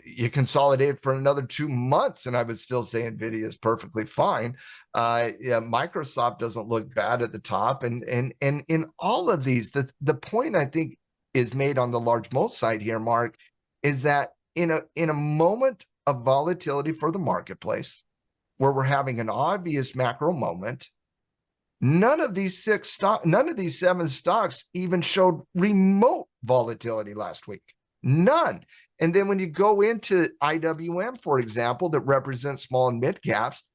Speaker 2: you consolidate for another 2 months, and I would still say Nvidia is perfectly fine. Microsoft doesn't look bad at the top, and in all of these, the point I think is made on the large moat side here, Mark, is that in a moment of volatility for the marketplace, where we're having an obvious macro moment, none of these 7 stocks even showed remote volatility last week. None. And then when you go into IWM, for example, that represents small and mid caps,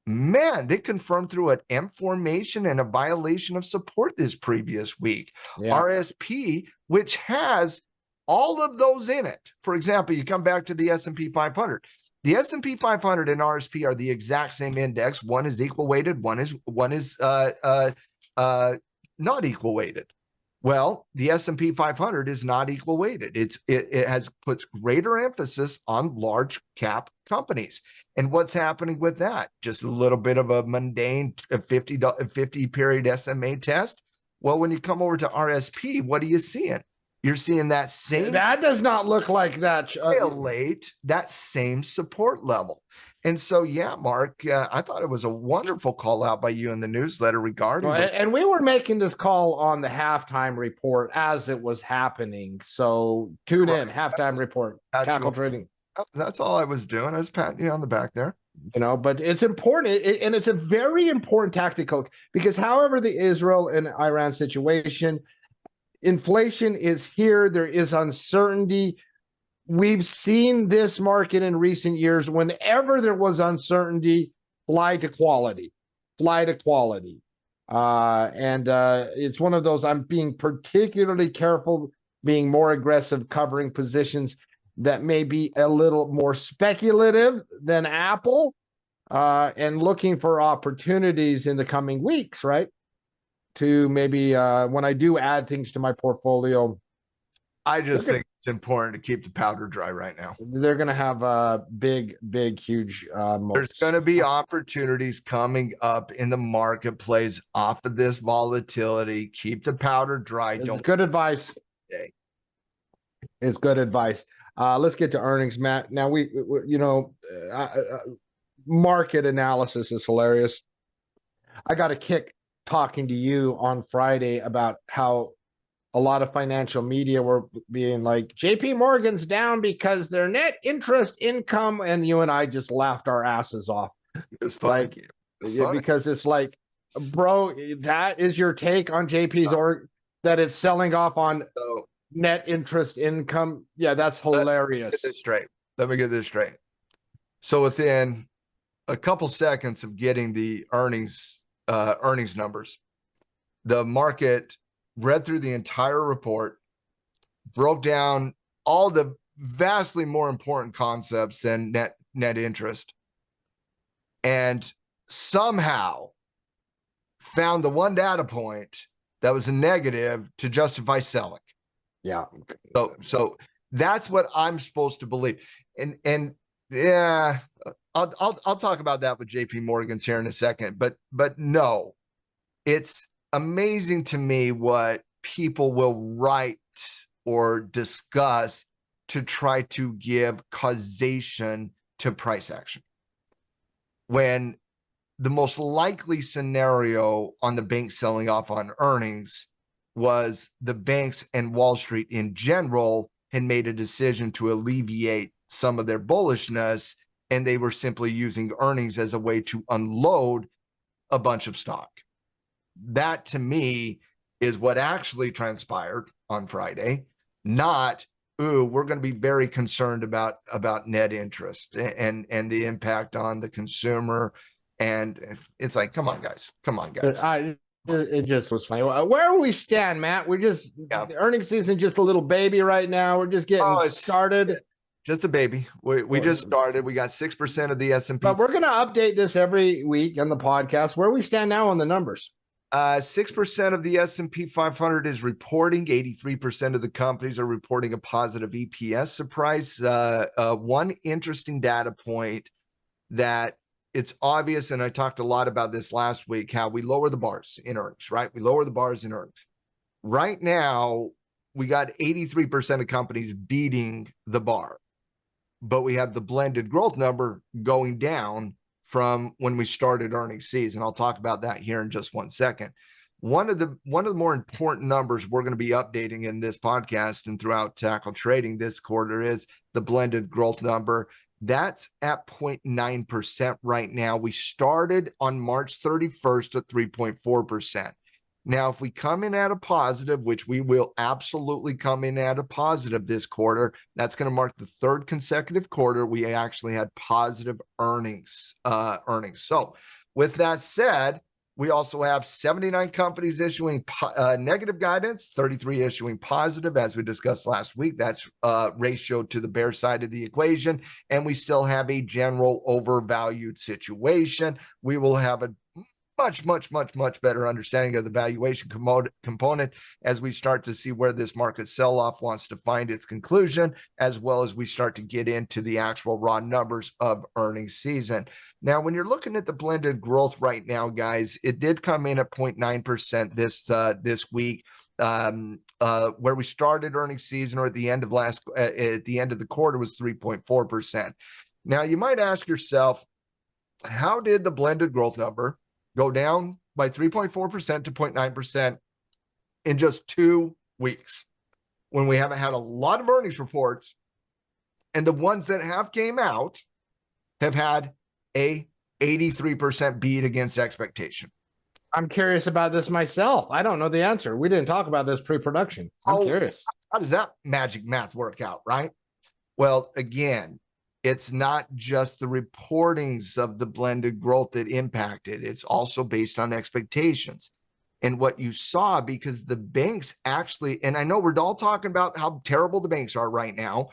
Speaker 2: man, they confirmed through an M formation and a violation of support this previous week. RSP, which has all of those in it. For example, you come back to the S&P 500. The S&P 500 and RSP are the exact same index. One is equal weighted. One is not equal weighted. Well, the S&P 500 is not equal weighted. It puts greater emphasis on large cap companies. And what's happening with that? Just a little bit of a mundane 50 period SMA test. Well, when you come over to RSP, what are you seeing? You're seeing that same.
Speaker 1: That does not look like that.
Speaker 2: Violate that same support level. And so, yeah, Mark, I thought it was a wonderful call out by you in the newsletter regarding.
Speaker 1: And we were making this call on the halftime report as it was happening. So tune in, halftime report, tackle trading.
Speaker 2: That's all I was doing. I was patting you on the back there.
Speaker 1: But it's important, and it's a very important tactical, because however the Israel and Iran situation, inflation is here. There is uncertainty. We've seen this market in recent years. Whenever there was uncertainty, fly to quality. And it's one of those, I'm being particularly careful, being more aggressive, covering positions. that may be a little more speculative than Apple, and looking for opportunities in the coming weeks, right? To maybe when I do add things to my portfolio,
Speaker 2: I just think it's important to keep the powder dry right now.
Speaker 1: they're going to have big, huge moats.
Speaker 2: There's going to be opportunities coming up in the marketplace off of this volatility. Keep the powder dry.
Speaker 1: It's good advice. It's good advice. Let's get to earnings, Matt. Now we market analysis is hilarious. I got a kick talking to you on Friday about how a lot of financial media were being like, JP Morgan's down because their net interest income, and you and I just laughed our asses off.
Speaker 2: It's funny.
Speaker 1: Because it's like, bro, that is your take on JP's or that it's selling off on net interest income. Yeah, that's hilarious.
Speaker 2: Let me get this straight. So within a couple seconds of getting the earnings numbers, the market read through the entire report, broke down all the vastly more important concepts than net interest, and somehow found the one data point that was a negative to justify selling.
Speaker 1: Yeah.
Speaker 2: So that's what I'm supposed to believe. And yeah, I'll talk about that with JP Morgan's here in a second, but no, it's amazing to me what people will write or discuss to try to give causation to price action, when the most likely scenario on the banks selling off on earnings was the banks and Wall Street in general had made a decision to alleviate some of their bullishness, and they were simply using earnings as a way to unload a bunch of stock. That to me is what actually transpired on Friday, not, ooh, we're going to be very concerned about net interest and the impact on the consumer. And it's like, come on, guys.
Speaker 1: It just was funny. Where we stand, Matt? We're just the earnings season, just a little baby right now. We're just getting started.
Speaker 2: Just a baby. We just started. We got 6% of the S&P.
Speaker 1: But we're going to update this every week on the podcast. Where we stand now on the numbers?
Speaker 2: 6% of the S&P 500 is reporting. 83% of the companies are reporting a positive EPS surprise. One interesting data point that it's obvious, and I talked a lot about this last week, how we lower the bars in earnings, right? We lower the bars in earnings. Right now, we got 83% of companies beating the bar, but we have the blended growth number going down from when we started earnings season. I'll talk about that here in just 1 second. One of the more important numbers we're going to be updating in this podcast and throughout Tackle Trading this quarter is the blended growth number. That's at 0.9% right now. We started on March 31st at 3.4%. Now, if we come in at a positive, which we will absolutely come in at a positive this quarter, that's going to mark the third consecutive quarter we actually had positive earnings. So with that said, we also have 79 companies issuing negative guidance, 33 issuing positive, as we discussed last week. That's ratio to the bear side of the equation. And we still have a general overvalued situation. We will have a much better understanding of the valuation component as we start to see where this market sell-off wants to find its conclusion, as well as we start to get into the actual raw numbers of earnings season. Now, when you're looking at the blended growth right now, guys, it did come in at 0.9% this week. Where we started earnings season, or at the end of the quarter, was 3.4%. Now, you might ask yourself, how did the blended growth number go down by 3.4% to 0.9% in just 2 weeks when we haven't had a lot of earnings reports, and the ones that have came out have had a 83% beat against expectation?
Speaker 1: I'm curious about this myself. I don't know the answer. We didn't talk about this pre-production. I'm curious.
Speaker 2: How does that magic math work out, right? Well, again, it's not just the reportings of the blended growth that impacted. It's also based on expectations. And what you saw, because the banks actually, and I know we're all talking about how terrible the banks are right now,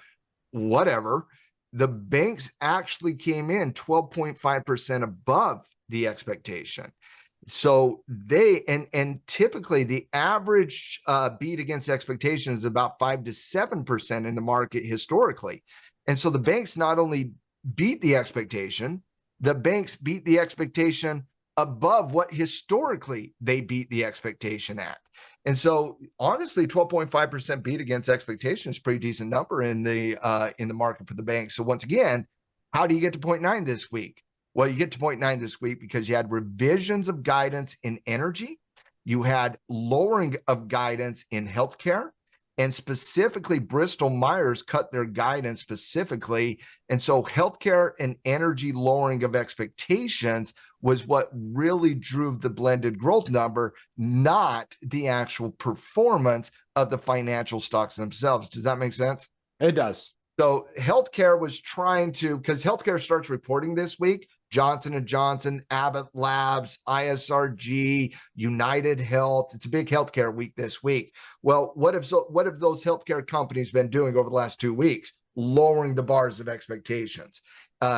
Speaker 2: whatever. The banks actually came in 12.5% above the expectation. So they and typically the average beat against expectation is about 5 to 7% in the market historically. And so the banks not only beat the expectation, the banks beat the expectation above what historically they beat the expectation at. And so honestly, 12.5% beat against expectation is a pretty decent number in the market for the banks. So once again, how do you get to 0.9 this week? Well, you get to 0.9 this week because you had revisions of guidance in energy, you had lowering of guidance in healthcare, and specifically Bristol Myers cut their guidance specifically. And so healthcare and energy lowering of expectations was what really drove the blended growth number, not the actual performance of the financial stocks themselves. Does that make sense?
Speaker 1: It does.
Speaker 2: So healthcare was trying to, because healthcare starts reporting this week, Johnson & Johnson, Abbott Labs, ISRG, United Health. It's a big healthcare week this week. Well, what have those healthcare companies been doing over the last 2 weeks? Lowering the bars of expectations.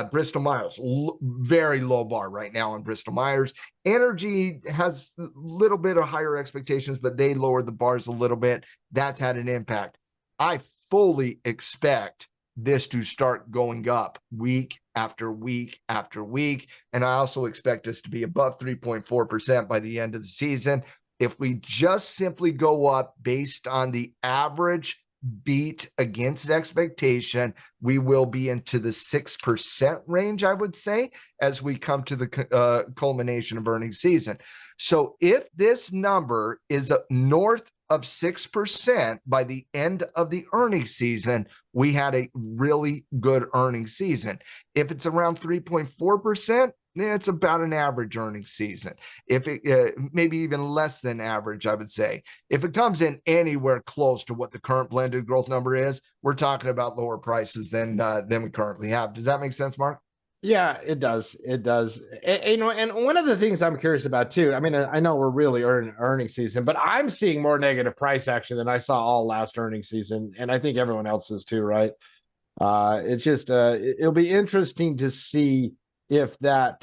Speaker 2: Bristol Myers, very low bar right now on Bristol Myers. Energy has a little bit of higher expectations, but they lowered the bars a little bit. That's had an impact. I fully expect this to start going up week after week after week. And I also expect us to be above 3.4% by the end of the season. If we just simply go up based on the average beat against expectation, we will be into the 6% range, I would say, as we come to the culmination of earnings season. So if this number is north of 6% by the end of the earnings season, we had a really good earnings season. If it's around 3.4%, it's about an average earnings season. If it maybe even less than average, I would say. If it comes in anywhere close to what the current blended growth number is, we're talking about lower prices than we currently have. Does that make sense, Mark?
Speaker 1: Yeah, it does. It does. And one of the things I'm curious about too, I mean, I know we're really earning season, but I'm seeing more negative price action than I saw all last earnings season. And I think everyone else is too, right? It's just, it'll be interesting to see if that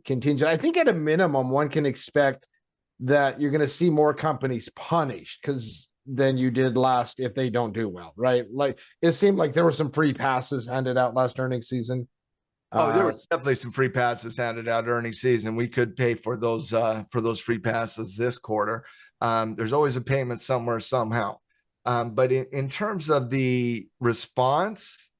Speaker 1: continues. I think at a minimum, one can expect that you're going to see more companies punished because than you did last if they don't do well, right? Like it seemed like there were some free passes handed out last earnings season.
Speaker 2: There was definitely some free passes handed out earnings season. We could pay for those free passes this quarter. There's always a payment somewhere somehow. But in terms of the response,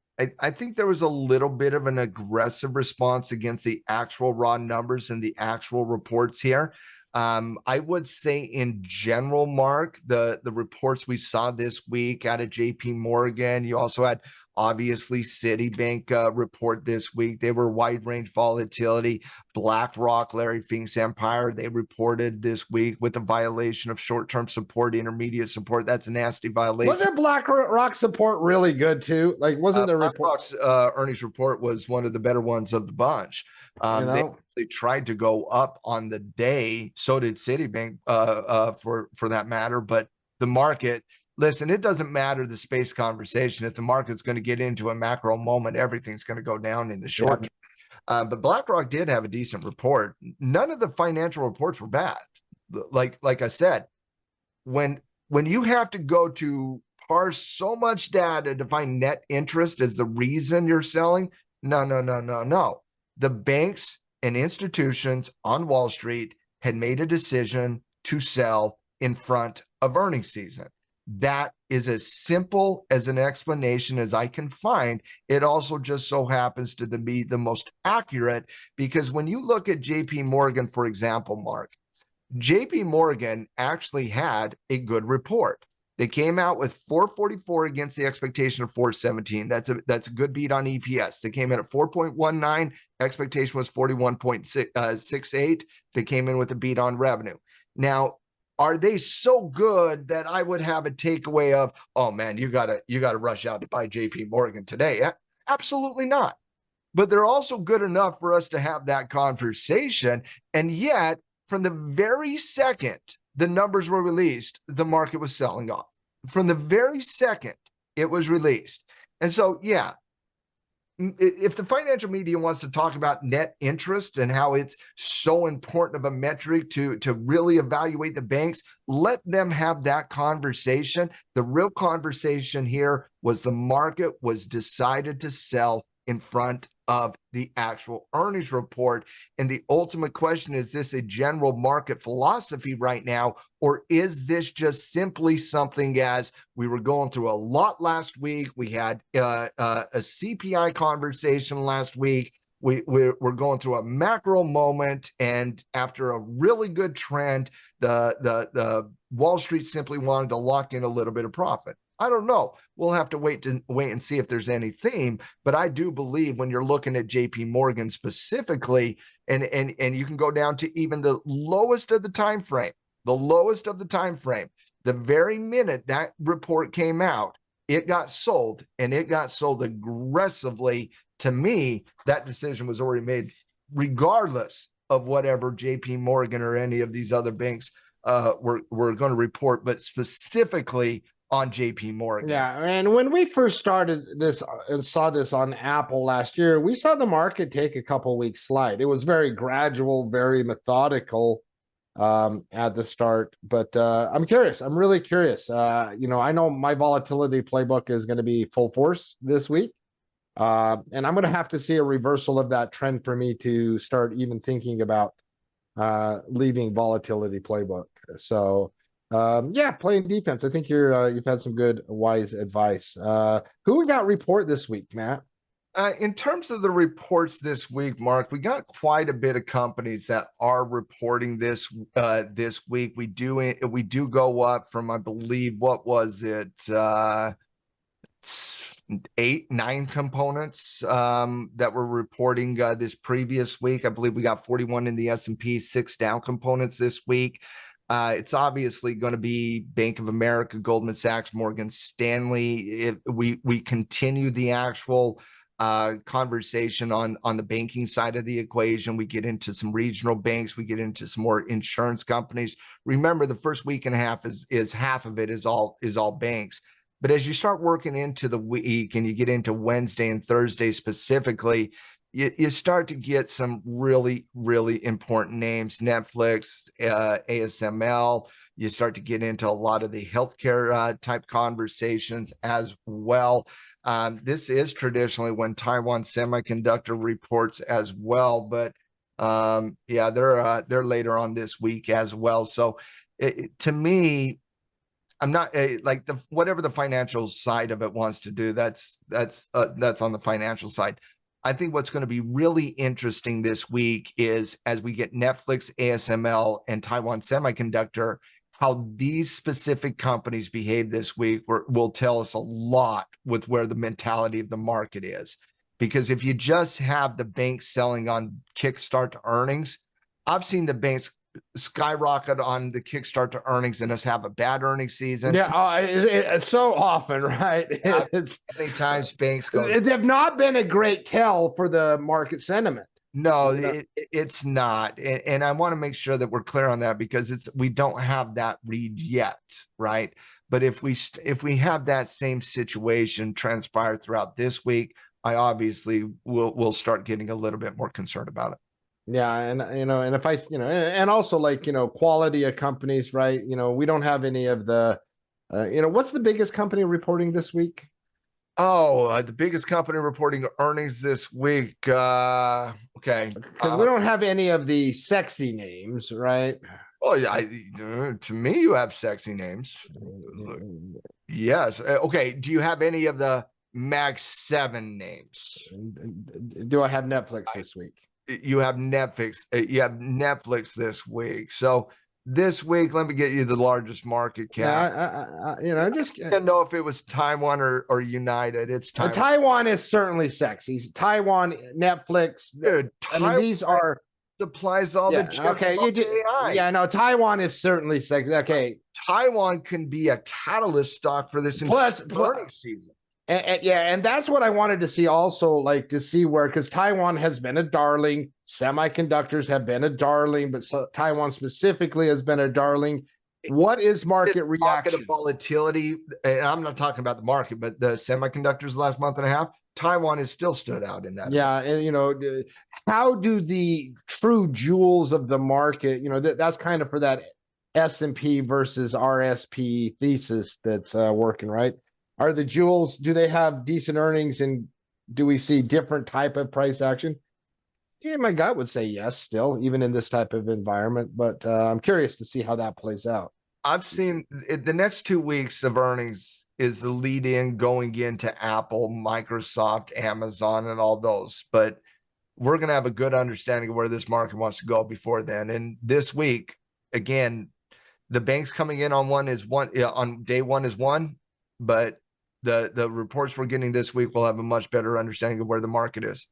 Speaker 2: I think there was a little bit of an aggressive response against the actual raw numbers and the actual reports here. I would say in general, Mark, the reports we saw this week out of JP Morgan, you also had obviously Citibank report this week. They were wide range volatility. BlackRock, Larry Fink's Empire, they reported this week with a violation of short-term support, intermediate support. That's a nasty violation.
Speaker 1: Wasn't BlackRock support really good too? Like, wasn't the report?
Speaker 2: BlackRock's earnings report was one of the better ones of the bunch. They tried to go up on the day. So did Citibank, for that matter. But the market, listen, it doesn't matter the space conversation. If the market's going to get into a macro moment, everything's going to go down in the short term. But BlackRock did have a decent report. None of the financial reports were bad. Like I said, when you have to go to parse so much data to find net interest as the reason you're selling, no. The banks and institutions on Wall Street had made a decision to sell in front of earnings season. That is as simple as an explanation as I can find. It also just so happens to be the most accurate because when you look at JP Morgan, for example, Mark, JP Morgan actually had a good report. They came out with 444 against the expectation of 417. That's a good beat on EPS. They came in at 4.19. Expectation was 41.68. They came in with a beat on revenue. Now, are they so good that I would have a takeaway of, oh man, you gotta rush out to buy JP Morgan today? Absolutely not. But they're also good enough for us to have that conversation. And yet, from the very second the numbers were released, the market was selling off. From the very second it was released. And so, yeah, if the financial media wants to talk about net interest and how it's so important of a metric to really evaluate the banks, let them have that conversation. The real conversation here was the market was decided to sell in front of the actual earnings report. And the ultimate question is this a general market philosophy right now, or is this just simply something as we were going through a lot last week? We had a CPI conversation last week. We're going through a macro moment, and after a really good trend, the Wall Street simply wanted to lock in a little bit of profit. I don't know. We'll have to wait and see if there's any theme. But I do believe when you're looking at J.P. Morgan specifically, and you can go down to even the lowest of the time frame, the very minute that report came out, it got sold, and it got sold aggressively. To me, that decision was already made, regardless of whatever J.P. Morgan or any of these other banks were going to report, but specifically on JP Morgan.
Speaker 1: Yeah, and when we first started this and saw this on Apple last year, we saw the market take a couple weeks slide. It was very gradual, very methodical at the start. But I'm curious. I'm really curious. I know my volatility playbook is going to be full force this week. And I'm going to have to see a reversal of that trend for me to start even thinking about leaving volatility playbook. So playing defense. I think you've had some good, wise advice. Who we got report this week, Matt?
Speaker 2: In terms of the reports this week, Mark, we got quite a bit of companies that are reporting this week. We do go up from, I believe, what was it, 8-9 components that were reporting this previous week. I believe we got 41 in the S&P, 6 down components this week. It's obviously going to be Bank of America, Goldman Sachs, Morgan Stanley. We continue the actual conversation on the banking side of the equation. We get into some regional banks. We get into some more insurance companies. Remember, the first week and a half is half of it is all banks. But as you start working into the week and you get into Wednesday and Thursday specifically, you start to get some really, really important names. Netflix, ASML. You start to get into a lot of the healthcare type conversations as well. This is traditionally when Taiwan Semiconductor reports as well, but they're later on this week as well. So to me, I'm not like whatever the financial side of it wants to do. That's on the financial side. I think what's going to be really interesting this week is as we get Netflix, ASML, and Taiwan Semiconductor, how these specific companies behave this week will tell us a lot with where the mentality of the market is. Because if you just have the banks selling on kickstart to earnings, I've seen the banks skyrocket on the kickstart to earnings and us have a bad earnings season.
Speaker 1: Yeah, it's so often, right? It's
Speaker 2: many times banks go.
Speaker 1: They've not been a great tell for the market sentiment.
Speaker 2: No, it's not, and I want to make sure that we're clear on that because we don't have that read yet, right? But if we have that same situation transpire throughout this week, I obviously will start getting a little bit more concerned about it.
Speaker 1: Yeah, and and if and also like quality of companies, right? We don't have any of the, what's the biggest company reporting this week?
Speaker 2: Oh, the biggest company reporting earnings this week. Okay,
Speaker 1: because we don't have any of the sexy names, right?
Speaker 2: Oh yeah, to me, you have sexy names. Yes. Okay. Do you have any of the Mag 7 names?
Speaker 1: Do I have Netflix this week?
Speaker 2: You have Netflix. You have Netflix this week. So this week, let me get you the largest market cap.
Speaker 1: I
Speaker 2: didn't know if it was Taiwan or United. It's Taiwan.
Speaker 1: Taiwan is certainly sexy. Taiwan, Netflix.
Speaker 2: Dude,
Speaker 1: Taiwan, these are
Speaker 2: supplies all the chips.
Speaker 1: Okay, AI. Yeah, no, Taiwan is certainly sexy. Okay,
Speaker 2: Taiwan can be a catalyst stock for this entire earnings season.
Speaker 1: And that's what I wanted to see also, like to see where, because Taiwan has been a darling, semiconductors have been a darling, but Taiwan specifically has been a darling. What is
Speaker 2: This
Speaker 1: market
Speaker 2: pocket of
Speaker 1: reaction?
Speaker 2: volatility, and I'm not talking about the market, but the semiconductors the last month and a half, Taiwan has still stood out in that.
Speaker 1: Yeah, and how do the true jewels of the market, that's kind of for that S&P versus RSP thesis that's working, right? Are the jewels, do they have decent earnings, and do we see different type of price action? Yeah, my gut would say yes, still, even in this type of environment, but I'm curious to see how that plays out.
Speaker 2: I've seen the next 2 weeks of earnings is the lead in going into Apple, Microsoft, Amazon, and all those. But we're going to have a good understanding of where this market wants to go before then. And this week, again, the banks coming in on on day one is one, but the reports we're getting this week will have a much better understanding of where the market is.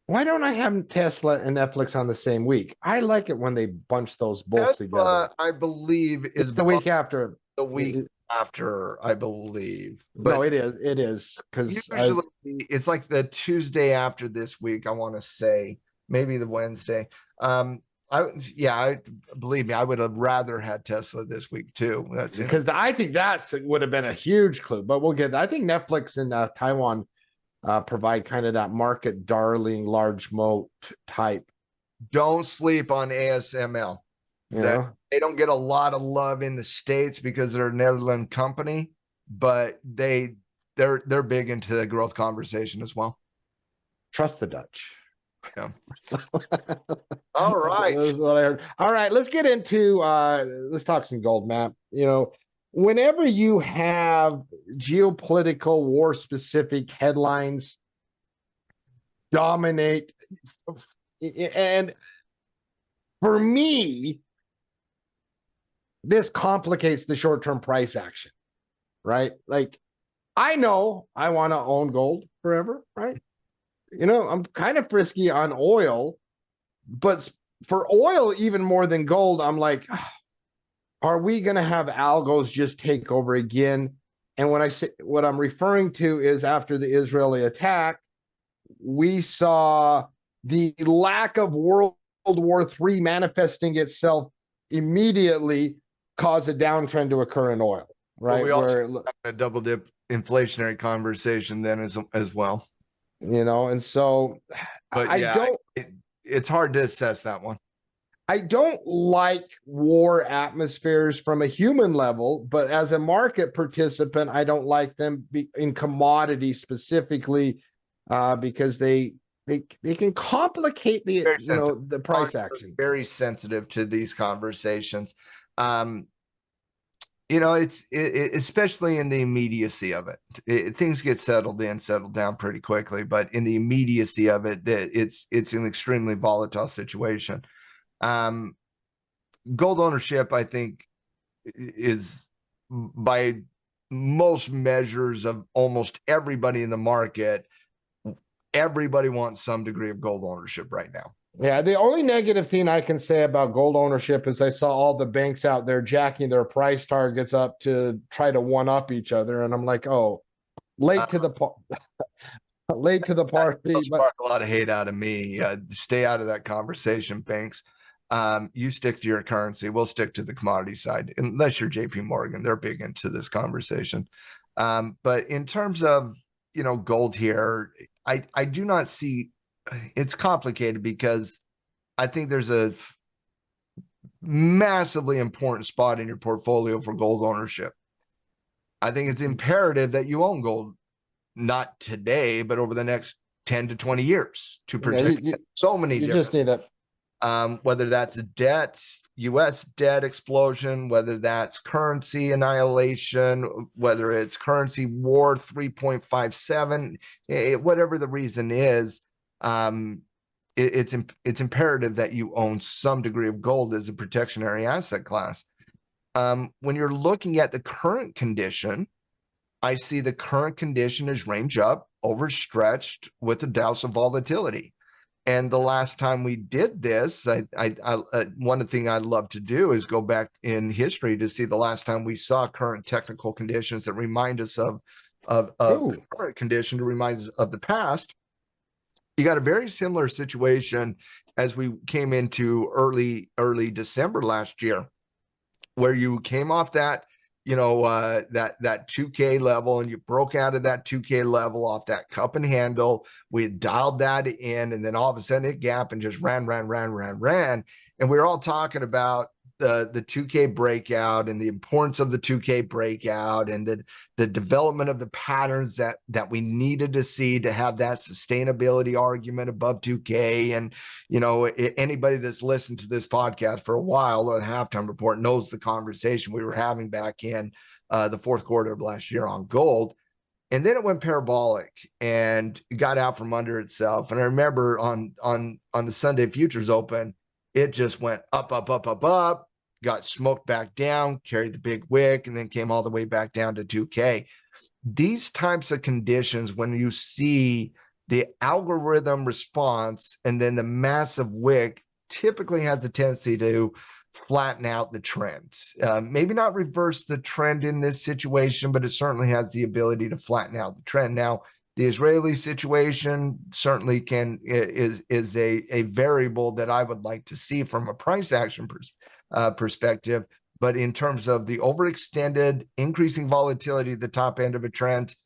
Speaker 1: Why don't I have Tesla and Netflix on the same week? I like it when they bunch those both together.
Speaker 2: Tesla, I believe,
Speaker 1: It's
Speaker 2: is
Speaker 1: the week after.
Speaker 2: the week after, I believe.
Speaker 1: No,
Speaker 2: But
Speaker 1: it is because I
Speaker 2: usually it's like the Tuesday after this week, I want to say, maybe the Wednesday. I believe me, I would have rather had Tesla this week too. That's in.
Speaker 1: because I think that would have been a huge clue. But we'll get. I think Netflix and Taiwan provide kind of that market darling, large moat type.
Speaker 2: Don't sleep on ASML.
Speaker 1: You
Speaker 2: That
Speaker 1: know,
Speaker 2: they don't get a lot of love in the States because they're a Netherlands company, but they're big into the growth conversation as well.
Speaker 1: trust the Dutch.
Speaker 2: Yeah. All right.
Speaker 1: That's what I heard. All right, let's get into let's talk some gold, Matt. Whenever you have geopolitical war specific headlines dominate, and for me, this complicates the short-term price action, right? Like I know I want to own gold forever, right? I'm kind of frisky on oil, but for oil, even more than gold, I'm like, are we going to have algos just take over again? And when I say what I'm referring to is after the Israeli attack, we saw the lack of World War III manifesting itself immediately cause a downtrend to occur in oil, right?
Speaker 2: Well, we also have a double dip inflationary conversation then as well.
Speaker 1: And so
Speaker 2: But
Speaker 1: I
Speaker 2: yeah,
Speaker 1: don't
Speaker 2: it's hard to assess that one.
Speaker 1: I don't like war atmospheres from a human level, but as a market participant, I don't like them in commodity specifically because they can complicate the price action.
Speaker 2: Very sensitive to these conversations. It's especially in the immediacy of it. Things get settled down pretty quickly, but in the immediacy of it, it's an extremely volatile situation. Gold ownership, I think, is by most measures of almost everybody in the market, everybody wants some degree of gold ownership right now.
Speaker 1: Yeah, the only negative thing I can say about gold ownership is I saw all the banks out there jacking their price targets up to try to one up each other, and I'm like, oh, late to the late to the party. But
Speaker 2: Spark a lot of hate out of me. Stay out of that conversation, banks. You stick to your currency. We'll stick to the commodity side, unless you're JP Morgan. They're big into this conversation. But in terms of, gold here, I do not see, it's complicated because I think there's a massively important spot in your portfolio for gold ownership. I think it's imperative that you own gold, not today, but over the next 10 to 20 years to protect so many
Speaker 1: you
Speaker 2: different.
Speaker 1: just need it.
Speaker 2: Whether that's a debt, U.S. debt explosion, whether that's currency annihilation, whether it's currency war 3.57, whatever the reason is, it's imperative that you own some degree of gold as a protectionary asset class. When you're looking at the current condition, I see the current condition is range up, overstretched with a douse of volatility. And the last time we did this, one thing I'd love to do is go back in history to see the last time we saw current technical conditions that remind us of the current condition to remind us of the past. You got a very similar situation as we came into early December last year. where you came off that, that 2K level, and you broke out of that 2K level off that cup and handle. We had dialed that in, and then all of a sudden it gap and just ran. And we were all talking about the 2K breakout and the importance of the 2K breakout, and the development of the patterns that we needed to see to have that sustainability argument above 2K. And anybody that's listened to this podcast for a while, or the halftime report, knows the conversation we were having back in the fourth quarter of last year on gold. And then it went parabolic and got out from under itself. And I remember on the Sunday futures open, it just went up, got smoked back down, carried the big wick, and then came all the way back down to 2K. These types of conditions, when you see the algorithm response and then the massive wick, typically has a tendency to flatten out the trend. Maybe not reverse the trend in this situation, but it certainly has the ability to flatten out the trend. Now, the Israeli situation certainly is a variable that I would like to see from a price action perspective. But in terms of the overextended, increasing volatility at the top end of a trend,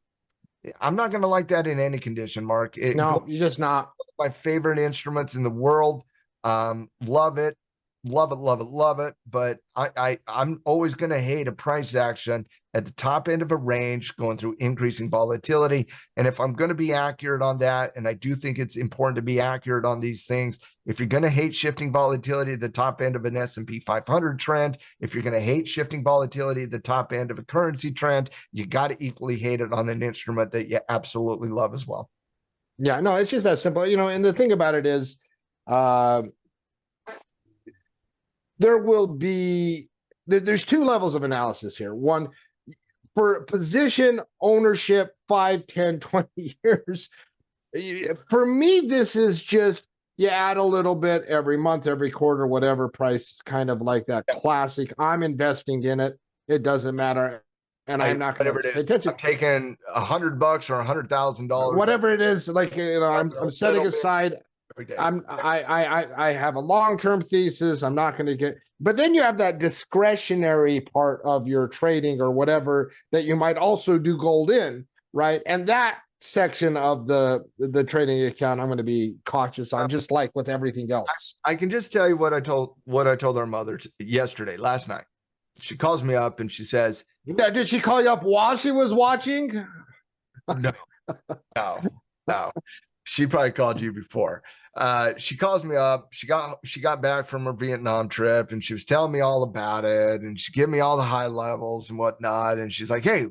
Speaker 2: I'm not going to like that in any condition, Mark.
Speaker 1: No, you're just not.
Speaker 2: My favorite instruments in the world. Love it. Love it. But I'm always going to hate a price action at the top end of a range going through increasing volatility. And if I'm going to be accurate on that, and I do think it's important to be accurate on these things, if you're going to hate shifting volatility at the top end of an S&P 500 trend, if you're going to hate shifting volatility at the top end of a currency trend, you got to equally hate it on an instrument that you absolutely love as well.
Speaker 1: Yeah, no, it's just that simple. And the thing about it is, there's two levels of analysis here. One, for position ownership, 5, 10, 20 years. For me, this is just, you add a little bit every month, every quarter, whatever price, kind of like that classic. I'm investing in it. It doesn't matter. And I'm not going to pay attention.
Speaker 2: I'm taking $100 or $100,000.
Speaker 1: Whatever it is, like, I'm setting aside. I have a long-term thesis. I'm not going to get, but then you have that discretionary part of your trading or whatever that you might also do gold in, right? And that section of the trading account, I'm going to be cautious on, just like with everything else.
Speaker 2: I can just tell you what I told our mother last night. She calls me up and she says,
Speaker 1: "Yeah, did she call you up while she was watching?"
Speaker 2: No. She probably called you before. She calls me up. She got back from her Vietnam trip, and she was telling me all about it, and she gave me all the high levels and whatnot. And she's like, "Hey,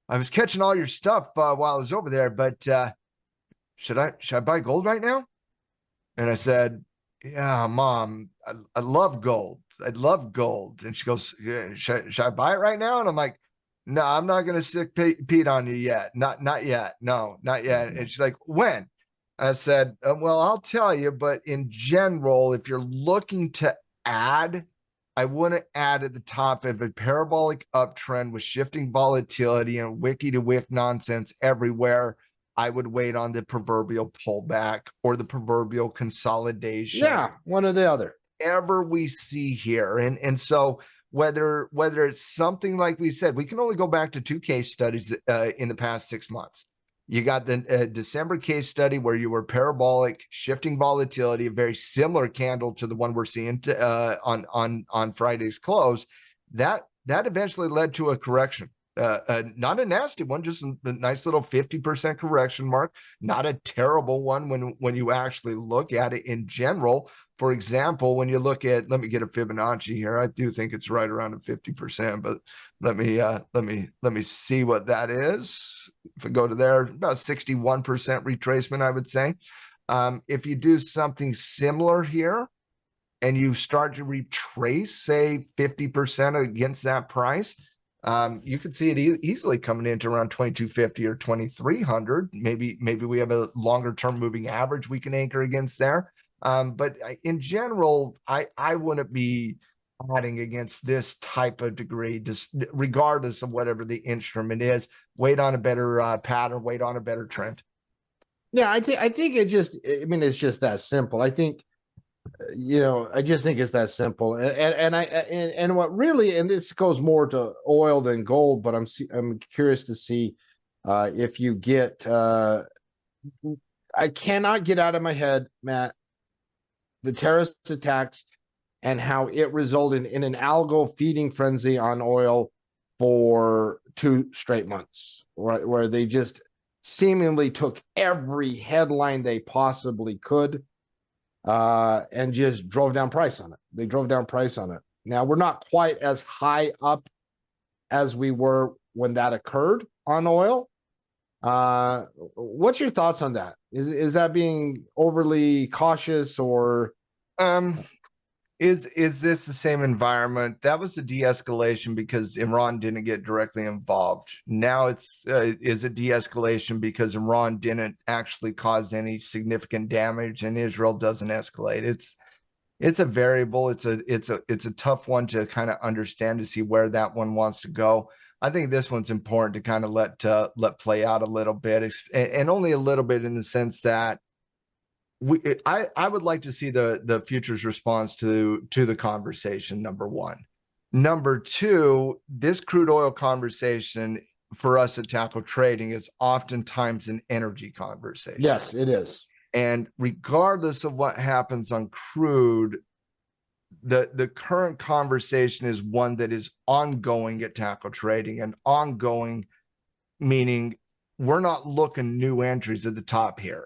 Speaker 2: I was catching all your stuff while I was over there, but should I buy gold right now?" And I said, "Yeah, Mom, I love gold. I love gold." And she goes, "Yeah, should I buy it right now?" And I'm like, "No, I'm not going to stick Pete on you yet. Not yet. No, not yet." And she's like, "When?" I said, "Well, I'll tell you, but in general, if you're looking to add, I wouldn't add at the top of a parabolic uptrend with shifting volatility and wicky to wick nonsense everywhere. I would wait on the proverbial pullback or the proverbial consolidation."
Speaker 1: Yeah, one or the other.
Speaker 2: Whatever we see here. And so whether it's something like we said, we can only go back to 2 case studies in the past 6 months. You got the December case study where you were parabolic, shifting volatility, a very similar candle to the one we're seeing on Friday's close. That eventually led to a correction. Not a nasty one, just a nice little 50% correction, Mark. Not a terrible one when you actually look at it in general. For example, when you look at, let me get a Fibonacci here. I do think it's right around a 50%, but let me see what that is. If I go to there, about 61% retracement, I would say. If you do something similar here and you start to retrace, say 50% against that price, you could see it easily coming into around 2250 or 2300. Maybe we have a longer term moving average we can anchor against there. But in general, I wouldn't be adding against this type of degree, just regardless of whatever the instrument is. Wait on a better pattern, wait on a better trend.
Speaker 1: Yeah, I think it's just that simple. I think I just think it's that simple. And what really, and this goes more to oil than gold, but I'm curious to see if you get. I cannot get out of my head, Matt, the terrorist attacks and how it resulted in an algo feeding frenzy on oil for 2 straight months, right, where they just seemingly took every headline they possibly could and just drove down price on it. They drove down price on it. Now we're not quite as high up as we were when that occurred on oil. What's your thoughts on that? Is that being overly cautious or?
Speaker 2: Um, is this the same environment? That was the de-escalation because Iran didn't get directly involved. Now it's is it de-escalation because Iran didn't actually cause any significant damage and Israel doesn't escalate? It's a variable. It's a tough one to kind of understand to see where that one wants to go. I think this one's important to kind of let play out a little bit, and only a little bit in the sense that I would like to see the futures response to the conversation. Number one, number two, this crude oil conversation for us at Tackle Trading is oftentimes an energy conversation.
Speaker 1: Yes, it is.
Speaker 2: And regardless of what happens on crude, the current conversation is one that is ongoing at Tackle Trading, and ongoing meaning we're not looking new entries at the top here.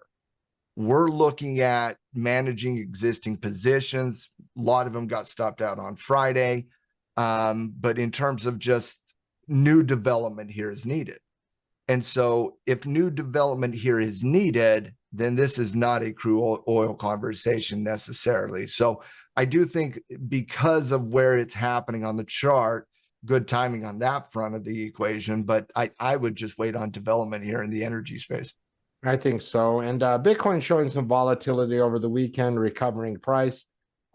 Speaker 2: We're looking at managing existing positions. A lot of them got stopped out on Friday. But in terms of just new development here is needed. And so if new development here is needed, then this is not a crude oil conversation necessarily. So I do think because of where it's happening on the chart, good timing on that front of the equation. But I would just wait on development here in the energy space.
Speaker 1: I think so. And Bitcoin showing some volatility over the weekend, recovering price.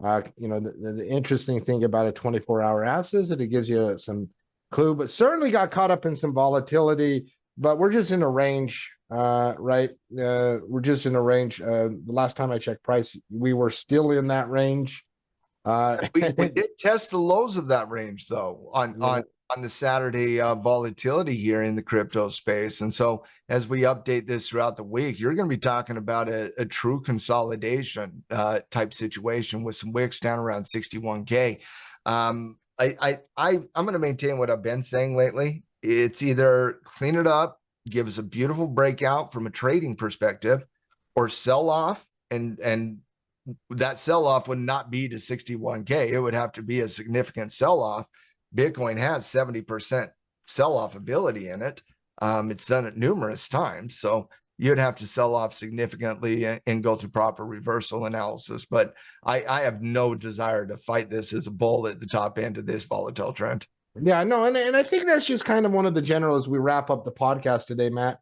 Speaker 1: The interesting thing about a 24-hour asset is that it gives you some clue, but certainly got caught up in some volatility. But we're just in a range, right? We're just in a range. The last time I checked price, we were still in that range.
Speaker 2: We did test the lows of that range though on the Saturday volatility here in the crypto space. And so as we update this throughout the week, you're going to be talking about a true consolidation type situation with some wicks down around 61K. I'm going to maintain what I've been saying lately. It's either clean it up, give us a beautiful breakout from a trading perspective, or sell off, and that sell off would not be to 61K. It would have to be a significant sell off. Bitcoin has 70% sell off ability in it. It's done it numerous times. So you'd have to sell off significantly and go through proper reversal analysis. But I have no desire to fight this as a bull at the top end of this volatile trend.
Speaker 1: Yeah, no, and I think that's just kind of one of the general as we wrap up the podcast today, Matt.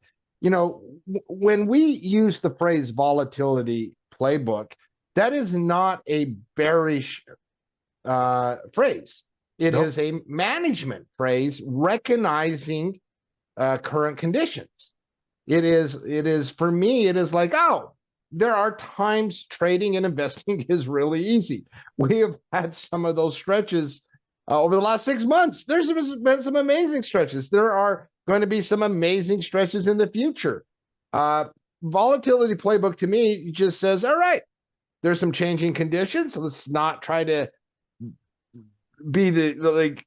Speaker 1: When we use the phrase volatility playbook, that is not a bearish phrase. It is a management phrase recognizing current conditions. It is for me, it is like, oh, there are times trading and investing is really easy. We have had some of those stretches over the last 6 months. There's been some amazing stretches. There are going to be some amazing stretches in the future. Volatility playbook to me just says, all right, there's some changing conditions. So let's not try to be the like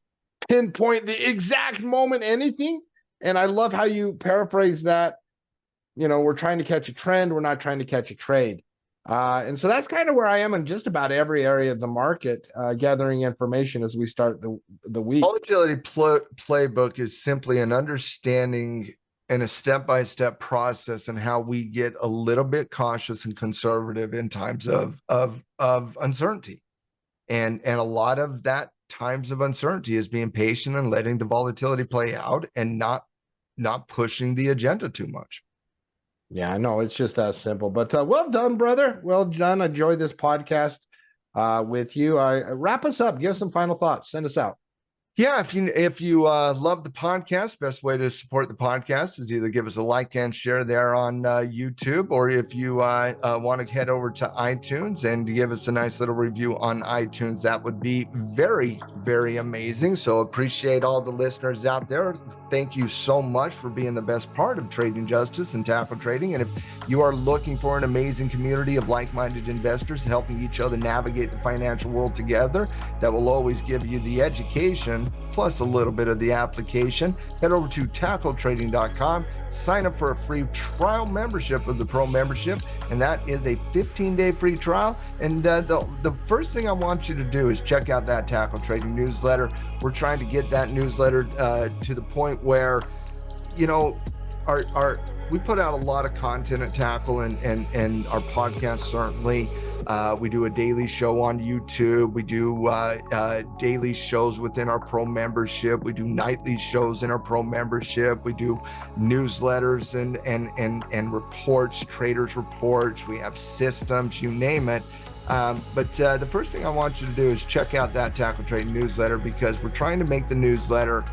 Speaker 1: pinpoint the exact moment anything. And I love how you paraphrase that. We're trying to catch a trend. We're not trying to catch a trade. And so that's kind of where I am in just about every area of the market, gathering information as we start the week.
Speaker 2: Volatility playbook is simply an understanding and a step-by-step process and how we get a little bit cautious and conservative in times of uncertainty. And a lot of that times of uncertainty is being patient and letting the volatility play out and not pushing the agenda too much.
Speaker 1: Yeah, I know it's just that simple. But well done, brother. Well done. I enjoyed this podcast with you. Wrap us up. Give us some final thoughts. Send us out.
Speaker 2: Yeah, if you love the podcast, best way to support the podcast is either give us a like and share there on YouTube, or if you want to head over to iTunes and give us a nice little review on iTunes, that would be very, very amazing. So appreciate all the listeners out there. Thank you so much for being the best part of Trading Justice and Tackle Trading. And if you are looking for an amazing community of like-minded investors helping each other navigate the financial world together, that will always give you the education plus a little bit of the application, head over to tackletrading.com, sign up for a free trial membership of the Pro membership, and that is a 15-day free trial. And the first thing I want you to do is check out that Tackle Trading newsletter. We're trying to get that newsletter to the point where, you know, we put out a lot of content at Tackle, and our podcast certainly. We do a daily show on YouTube. We do daily shows within our Pro membership. We do nightly shows in our Pro membership. We do newsletters and reports, traders reports. We have systems, you name it. But the first thing I want you to do is check out that Tackle Trading newsletter, because we're trying to make the newsletter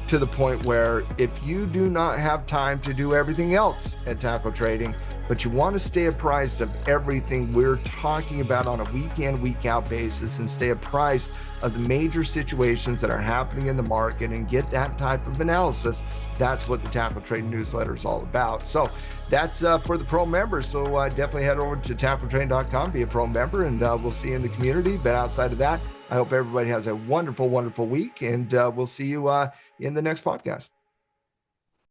Speaker 2: to the point where if you do not have time to do everything else at Tackle Trading, but you want to stay apprised of everything we're talking about on a week in, week out basis, and stay apprised of the major situations that are happening in the market and get that type of analysis, that's what the Tackle Trading newsletter is all about. So that's for the Pro members. So definitely head over to tackletrading.com, be a Pro member, and we'll see you in the community. But outside of that, I hope everybody has a wonderful, wonderful week, and we'll see you in the next podcast.